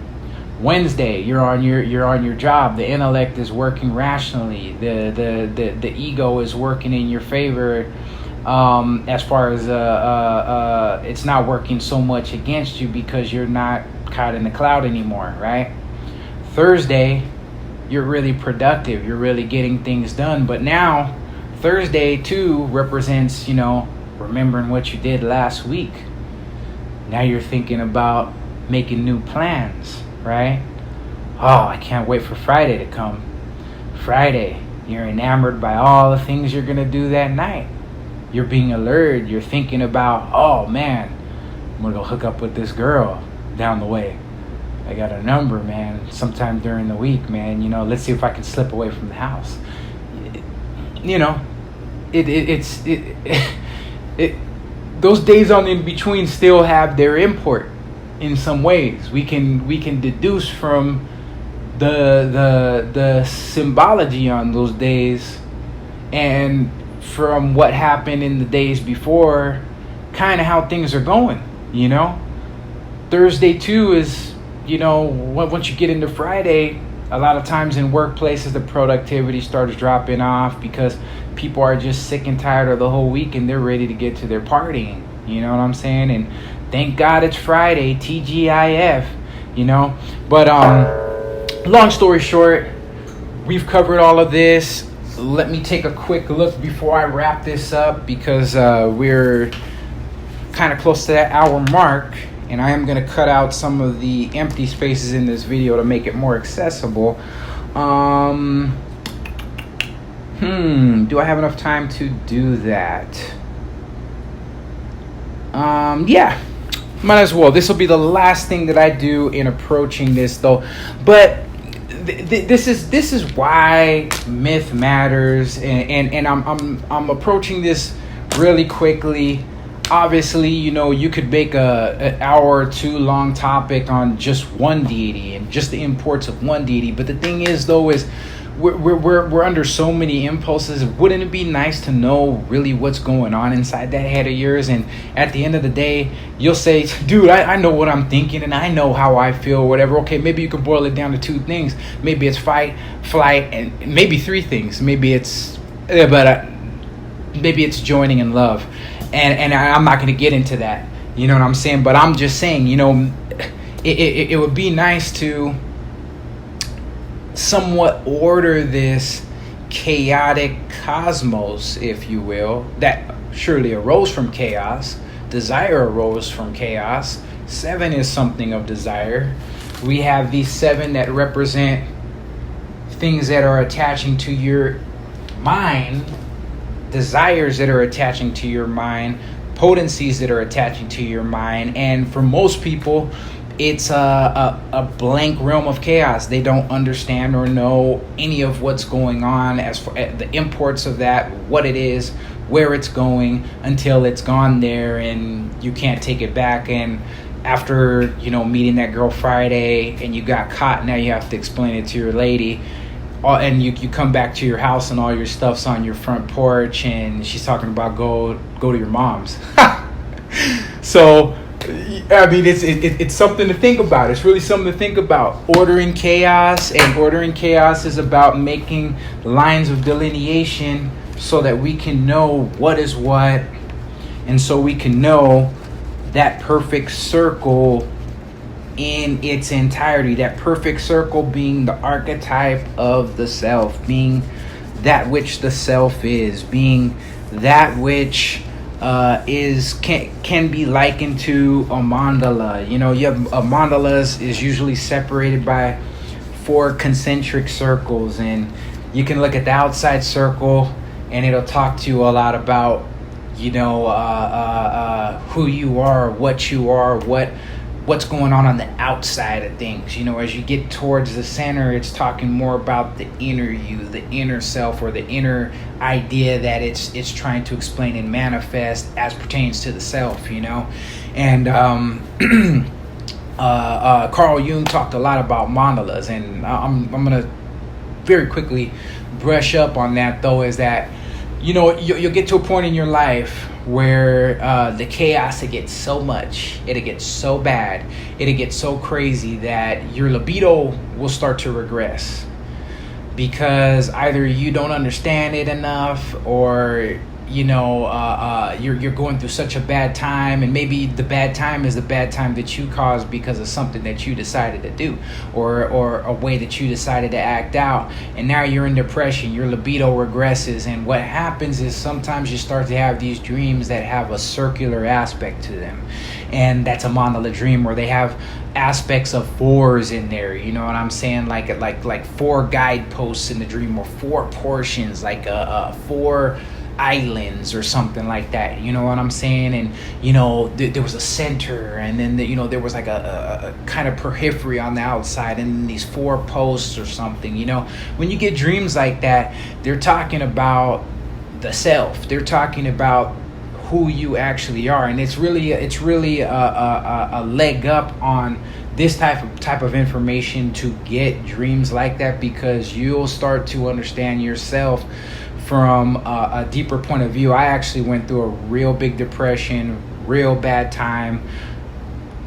Wednesday, you're on your job. The intellect is working rationally. The ego is working in your favor. As far as it's not working so much against you because you're not caught in the cloud anymore, right? Thursday, you're really productive. You're really getting things done. But now, Thursday too represents, you know, remembering what you did last week. Now you're thinking about making new plans, right? Oh, I can't wait for Friday to come. Friday, you're enamored by all the things you're going to do that night. You're being alert. You're thinking about, oh man, I'm going to go hook up with this girl down the way. I got a number, man, sometime during the week, man. You know, let's see if I can slip away from the house. You know, those days on in between still have their import in some ways. We can deduce from the symbology on those days and from what happened in the days before, kind of how things are going, you know. Thursday too is, you know, once you get into Friday, a lot of times in workplaces the productivity starts dropping off because people are just sick and tired of the whole week and they're ready to get to their partying, you know what I'm saying? And thank God it's Friday, TGIF, you know. But long story short, we've covered all of this. Let me take a quick look before I wrap this up because we're kind of close to that hour mark, and I am going to cut out some of the empty spaces in this video to make it more accessible. Do I have enough time to do that? Yeah, might as well. This will be the last thing that I do in approaching this, though. But this is why myth matters, and I'm approaching this really quickly. Obviously, you know, you could make an hour or two long topic on just one deity and just the imports of one deity. But the thing is, though, is we're under so many impulses. Wouldn't it be nice to know really what's going on inside that head of yours? And at the end of the day, you'll say, dude, I know what I'm thinking and I know how I feel or whatever. Okay, maybe you can boil it down to two things. Maybe it's fight, flight, and maybe three things. Maybe it's maybe it's joining in love. And I'm not going to get into that. You know what I'm saying? But I'm just saying, you know, it would be nice to somewhat order this chaotic cosmos, if you will, that surely arose from chaos. Desire arose from chaos. 7 is something of desire. We have these 7 that represent things that are attaching to your mind, desires that are attaching to your mind, potencies that are attaching to your mind. And for most people, it's a blank realm of chaos. They don't understand or know any of what's going on as for the imports of that, what it is, where it's going, until it's gone there and you can't take it back. And after, you know, meeting that girl Friday and you got caught, now you have to explain it to your lady. And you come back to your house and all your stuff's on your front porch and she's talking about go to your mom's. So I mean, it's something to think about. It's really something to think about. Ordering chaos, and ordering chaos is about making lines of delineation so that we can know what is what, and so we can know that perfect circle in its entirety. That perfect circle being the archetype of the self, being that which the self is, being that which can be likened to a mandala. You know, you have a mandala is usually separated by 4 concentric circles, and you can look at the outside circle and it'll talk to you a lot about, you know, who you are, what you are, what's going on the outside of things. You know, as you get towards the center, it's talking more about the inner you, the inner self, or the inner idea that it's trying to explain and manifest as pertains to the self, you know. And Carl Jung talked a lot about mandalas, and I'm gonna very quickly brush up on that, though, is that, you'll get to a point in your life where the chaos, it gets so much, it gets so bad, it gets so crazy that your libido will start to regress, because either you don't understand it enough, or you're going through such a bad time, and maybe the bad time is the bad time that you caused because of something that you decided to do, or a way that you decided to act out, and now you're in depression, your libido regresses. And what happens is sometimes you start to have these dreams that have a circular aspect to them, and that's a mandala dream, where they have aspects of fours in there, you know what I'm saying, like 4 guideposts in the dream, or 4 portions, like 4 islands or something like that, you know what I'm saying. And there was a center, and then there was like a kind of periphery on the outside, and then these 4 posts or something. When you get dreams like that, they're talking about the self, they're talking about who you actually are. And it's really a leg up on this type of information to get dreams like that, because you'll start to understand yourself from a deeper point of view. I actually went through a real big depression, real bad time.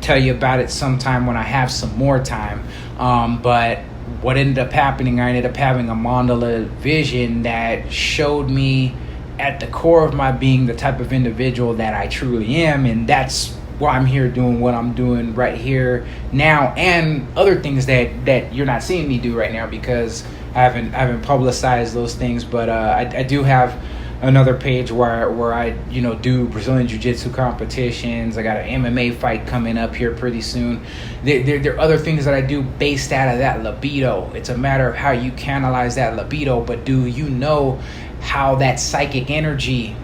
Tell you about it sometime when I have some more time. But what ended up happening, I ended up having a mandala vision that showed me at the core of my being the type of individual that I truly am. And that's why I'm here doing what I'm doing right here now, and other things that you're not seeing me do right now, because I haven't publicized those things. But I do have another page where I do Brazilian Jiu-Jitsu competitions. I got an MMA fight coming up here pretty soon. There are other things that I do based out of that libido. It's a matter of how you canalize that libido, but do you know how that psychic energy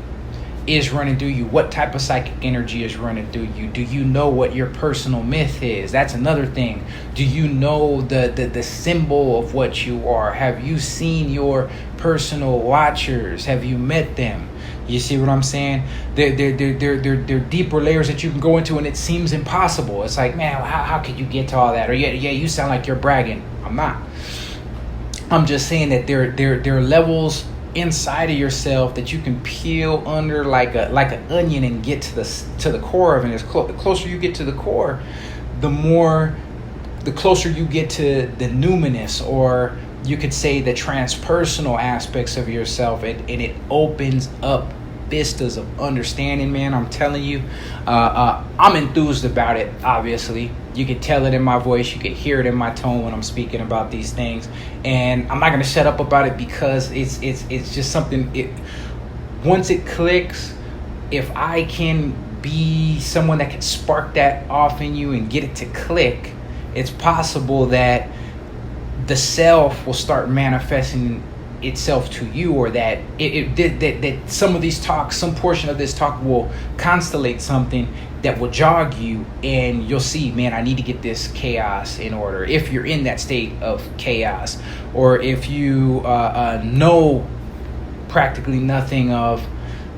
is running through you? What type of psychic energy is running through you? Do you know what your personal myth is? That's another thing. Do you know the symbol of what you are? Have you seen your personal watchers? Have you met them? You see what I'm saying? They're deeper layers that you can go into, and it seems impossible. It's like, man, how could you get to all that? Or yeah, you sound like you're bragging. I'm not. I'm just saying that there are levels inside of yourself that you can peel under like an onion and get to the core of it. The closer you get to the core, the closer you get to the numinous, or you could say the transpersonal aspects of yourself, and it opens up vistas of understanding, man. I'm telling you, I'm enthused about it. Obviously, you can tell it in my voice, you can hear it in my tone when I'm speaking about these things, and I'm not going to shut up about it, because it's just something. Once it clicks, if I can be someone that can spark that off in you and get it to click, it's possible that the self will start manifesting itself to you, or that that some of these talks, some portion of this talk will constellate something that will jog you, and you'll see, man, I need to get this chaos in order. If you're in that state of chaos, or if you know practically nothing of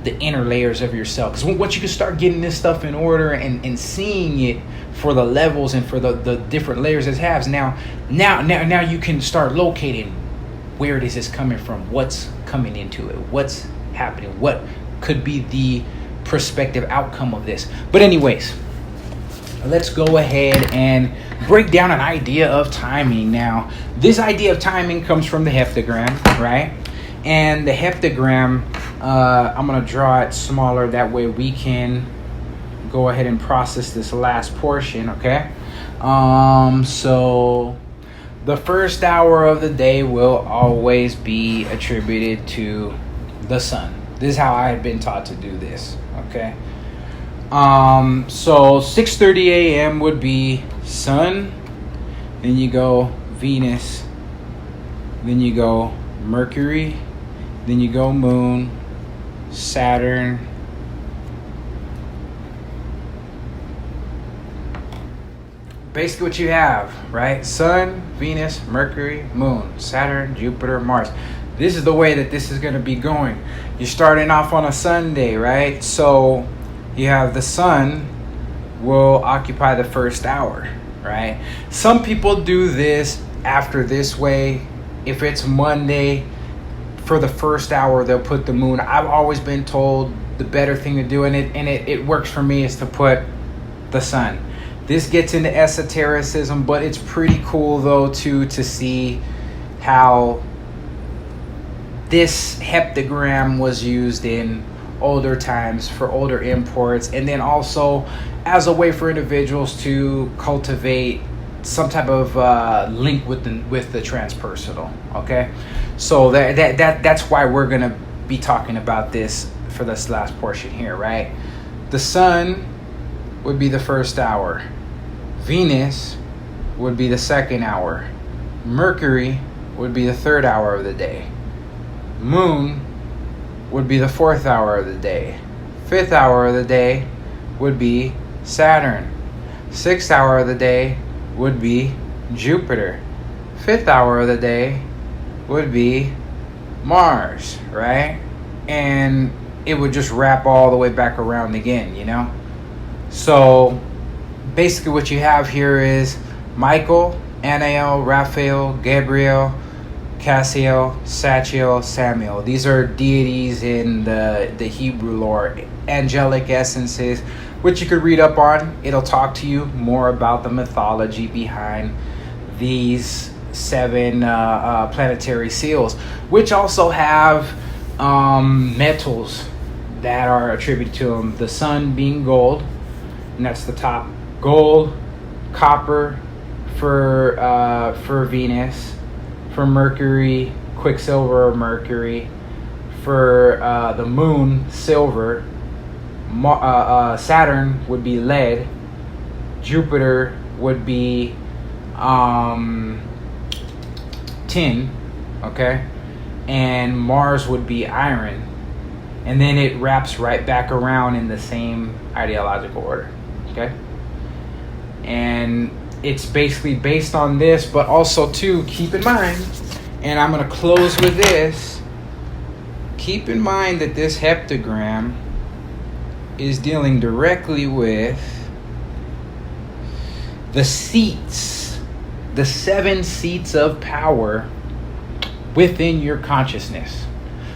the inner layers of yourself, because once you can start getting this stuff in order and seeing it for the levels and for the different layers it has, now you can start locating where this is coming from, what's coming into it, what's happening, what could be the prospective outcome of this. But anyways, let's go ahead and break down an idea of timing. Now, this idea of timing comes from the heptagram, right? And the heptagram, I'm going to draw it smaller, that way we can go ahead and process this last portion, okay? So the first hour of the day will always be attributed to the sun. This is how I had been taught to do this, okay? So 6:30 a.m. would be sun, then you go Venus, then you go Mercury, then you go Moon, Saturn, basically what you have, right? Sun, Venus, Mercury, Moon, Saturn, Jupiter, Mars. This is the way that this is going to be going. You're starting off on a Sunday, right? So you have the sun will occupy the first hour, right? Some people do this after this way. If it's Monday, for the first hour they'll put the moon. I've always been told the better thing to do, and it works for me, is to put the sun. This gets into esotericism, but it's pretty cool though to see how this heptagram was used in older times for older imports, and then also as a way for individuals to cultivate some type of link with the transpersonal. Okay, so that's why we're gonna be talking about this for this last portion here, right? The sun would be the first hour, Venus would be the second hour, Mercury would be the third hour of the day, Moon would be the fourth hour of the day, fifth hour of the day would be Saturn, sixth hour of the day would be Jupiter, fifth hour of the day would be Mars, right? And it would just wrap all the way back around again, you know? So basically what you have here is Michael, Anael, Raphael, Gabriel, Cassiel, Sachiel, Samuel. These are deities in the Hebrew lore, angelic essences, which you could read up on. It'll talk to you more about the mythology behind these 7 planetary seals, which also have metals that are attributed to them. The sun being gold, and that's the top. Gold, copper for Venus. For Mercury, quicksilver or mercury. For the moon, silver. Saturn would be lead. Jupiter would be tin, okay? And Mars would be iron. And then it wraps right back around in the same ideological order, okay? And it's basically based on this, but also too, keep in mind, and I'm going to close with this, keep in mind that this heptagram is dealing directly with the seats, the 7 seats of power within your consciousness.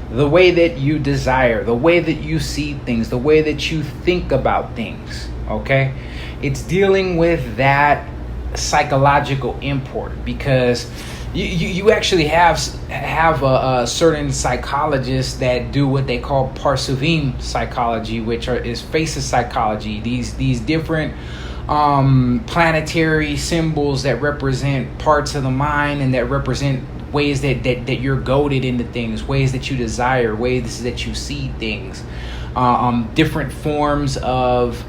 The way that you desire, the way that you see things, the way that you think about things, okay? It's dealing with that psychological import, because you actually have a certain psychologists that do what they call Parsuvim psychology, which is faces psychology. These different planetary symbols that represent parts of the mind and that represent ways that you're goaded into things, ways that you desire, ways that you see things, different forms of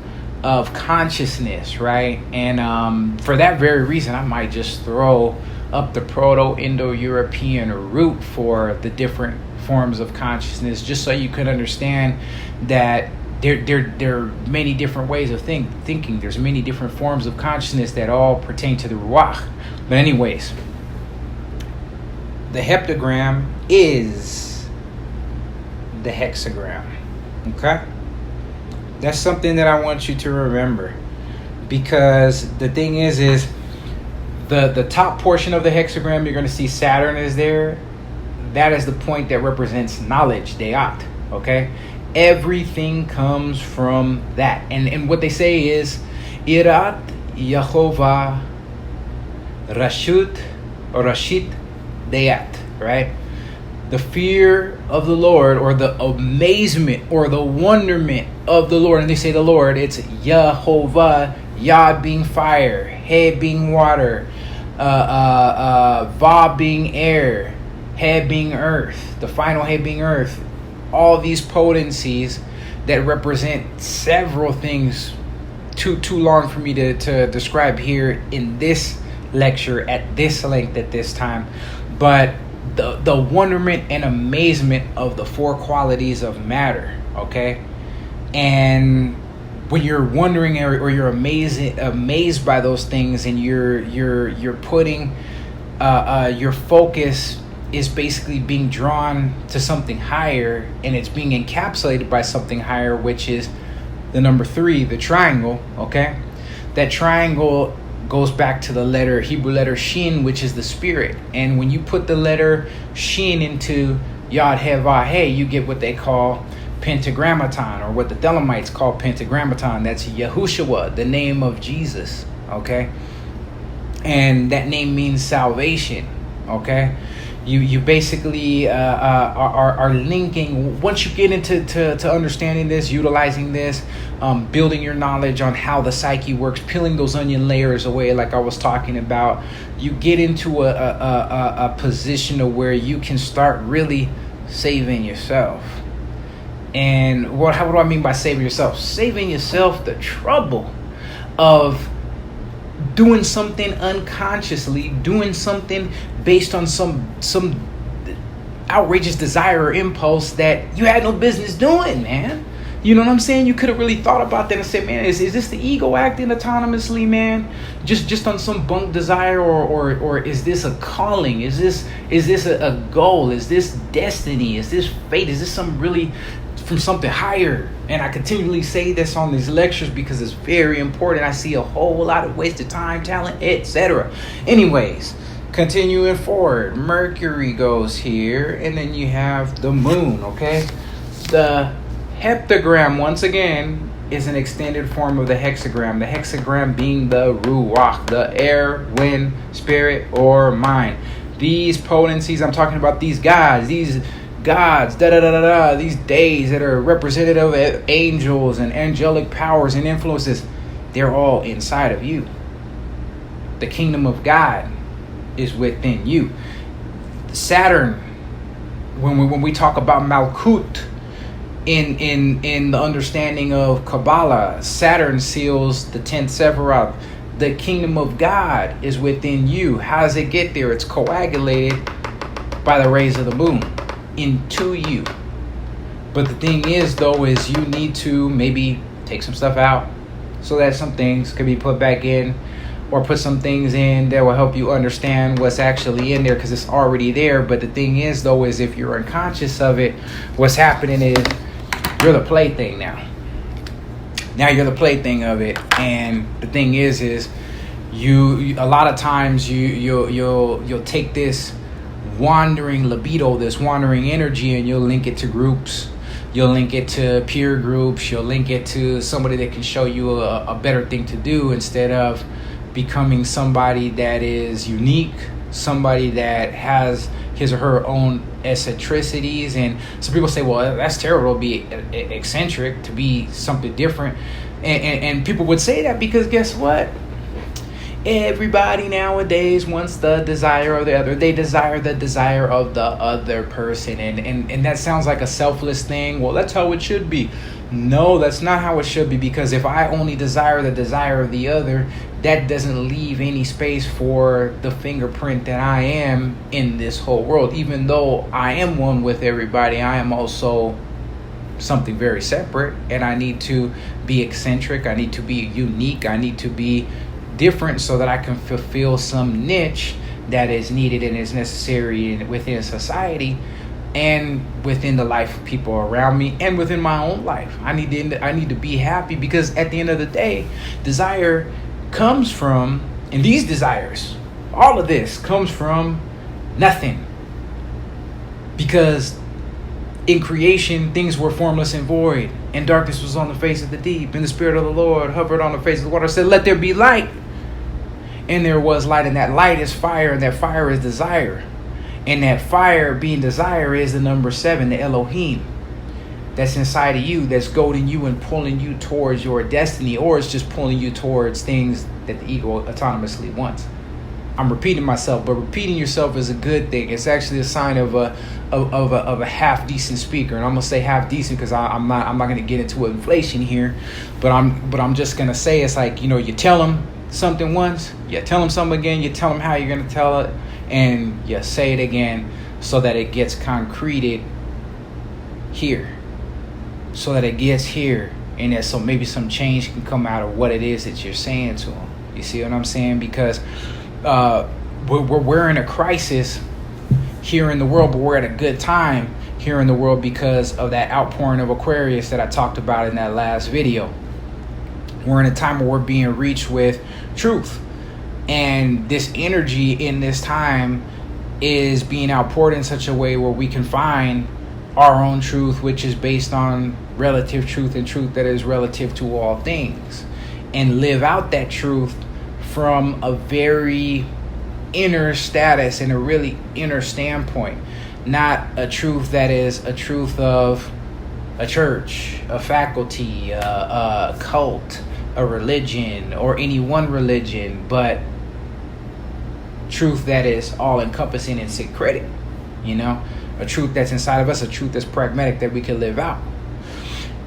consciousness, right? And for that very reason, I might just throw up the Proto-Indo-European root for the different forms of consciousness, just so you could understand that there are many different ways of thinking. There's many different forms of consciousness that all pertain to the Ruach. But anyways, the heptagram is the hexagram, okay? That's something that I want you to remember, because the thing is the top portion of the hexagram, you're going to see Saturn is there. That is the point that represents knowledge, Deat, okay? Everything comes from that. And what they say is Irat Yehovah Rashut or Rashit Deat, right? The fear of the Lord, or the amazement or the wonderment of the Lord. And they say the Lord, it's Yehovah, Yod being fire, He being water, Va being air, He being earth, the final He being earth. All these potencies that represent several things, too long for me to describe here in this lecture at this length at this time. But the wonderment and amazement of the 4 qualities of matter, okay? And when you're wondering or you're amazed by those things, and you're putting your focus is basically being drawn to something higher, and it's being encapsulated by something higher, which is the number 3, the triangle, okay? That triangle goes back to the Hebrew letter Shin, which is the spirit. And when you put the letter Shin into Yod He Vah He, you get what they call pentagrammaton, or what the Thelemites call pentagrammaton. That's Yahushua, the name of Jesus. Okay, and that name means salvation. Okay, you basically are linking. Once you get into to understanding this, utilizing this, building your knowledge on how the psyche works, peeling those onion layers away, like I was talking about, you get into a position of where you can start really saving yourself. And what do I mean by saving yourself? Saving yourself the trouble of doing something unconsciously, doing something based on some outrageous desire or impulse that you had no business doing, man. You know what I'm saying? You could have really thought about that and said, man, is this the ego acting autonomously, man? Just on some bunk desire, or is this a calling? Is this a goal? Is this destiny? Is this fate? Is this some really from something higher? And I continually say this on these lectures because it's very important. I see a whole lot of wasted time, talent, etc. Anyways, continuing forward, Mercury goes here, and then you have the moon. Okay, the heptagram, once again, is an extended form of the hexagram. The hexagram being the ruach, the air, wind, spirit, or mind. These potencies, I'm talking about these gods, these days that are representative of angels and angelic powers and influences. They're all inside of you. The kingdom of God is within you. Saturn, when we talk about Malkut, in the understanding of Kabbalah, Saturn seals the 10th Sephiroth. The kingdom of God is within you. How does it get there? It's coagulated by the rays of the moon into you. But the thing is, though, is you need to maybe take some stuff out so that some things can be put back in, or put some things in that will help you understand what's actually in there, because it's already there. But the thing is, though, is if you're unconscious of it, what's happening is you're the plaything now. Now you're the plaything of it. And the thing is you a lot of times you'll take this wandering libido, this wandering energy, and you'll link it to groups. You'll link it to peer groups. You'll link it to somebody that can show you a better thing to do, instead of becoming somebody that is unique, somebody that has his or her own eccentricities. And some people say, well, that's terrible to be eccentric, to be something different. And people would say that because guess what? Everybody nowadays wants the desire of the other. They desire the desire of the other person. And that sounds like a selfless thing. Well, that's how it should be. No, that's not how it should be, because if I only desire the desire of the other, that doesn't leave any space for the fingerprint that I am in this whole world. Even though I am one with everybody, I am also something very separate, and I need to be eccentric. I need to be unique. I need to be different so that I can fulfill some niche that is needed and is necessary within society, and within the life of people around me, and within my own life. I need to be happy, because at the end of the day, desire comes from, and these desires, all of this comes from nothing. Because in creation, things were formless and void, and darkness was on the face of the deep, and the Spirit of the Lord hovered on the face of the water, said, let there be light. And there was light, and that light is fire, and that fire is desire. And that fire being desire is the number 7, the Elohim, that's inside of you, that's goading you and pulling you towards your destiny, or it's just pulling you towards things that the ego autonomously wants. I'm repeating myself, but repeating yourself is a good thing. It's actually a sign of a half decent speaker, and I'm gonna say half decent because I'm not gonna get into inflation here, but I'm just gonna say it's like, you tell them something once, you tell them something again, you tell them how you're gonna tell it, and you say it again so that it gets concreted here, so that it gets here, and that so maybe some change can come out of what it is that you're saying to them. You see what I'm saying? Because we're in a crisis here in the world, but we're at a good time here in the world because of that outpouring of Aquarius that I talked about in that last video. We're in a time where we're being reached with truth. And this energy in this time is being outpoured in such a way where we can find our own truth, which is based on relative truth and truth that is relative to all things, and live out that truth from a very inner status and a really inner standpoint, not a truth that is a truth of a church, a faculty, a cult, a religion, or any one religion, but truth that is all encompassing and syncretic, a truth that's inside of us, a truth that's pragmatic that we can live out.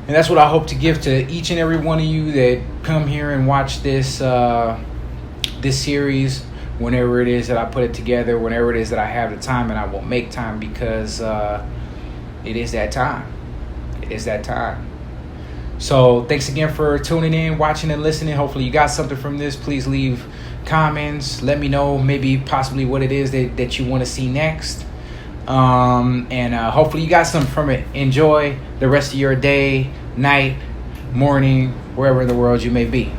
And that's what I hope to give to each and every one of you that come here and watch this this series, whenever it is that I put it together, whenever it is that I have the time, and I will make time, because it is that time. It is that time. So thanks again for tuning in, watching, and listening. Hopefully you got something from this. Please leave comments. Let me know maybe possibly what it is that you want to see next. And hopefully you got something from it. Enjoy the rest of your day, night, morning, wherever in the world you may be.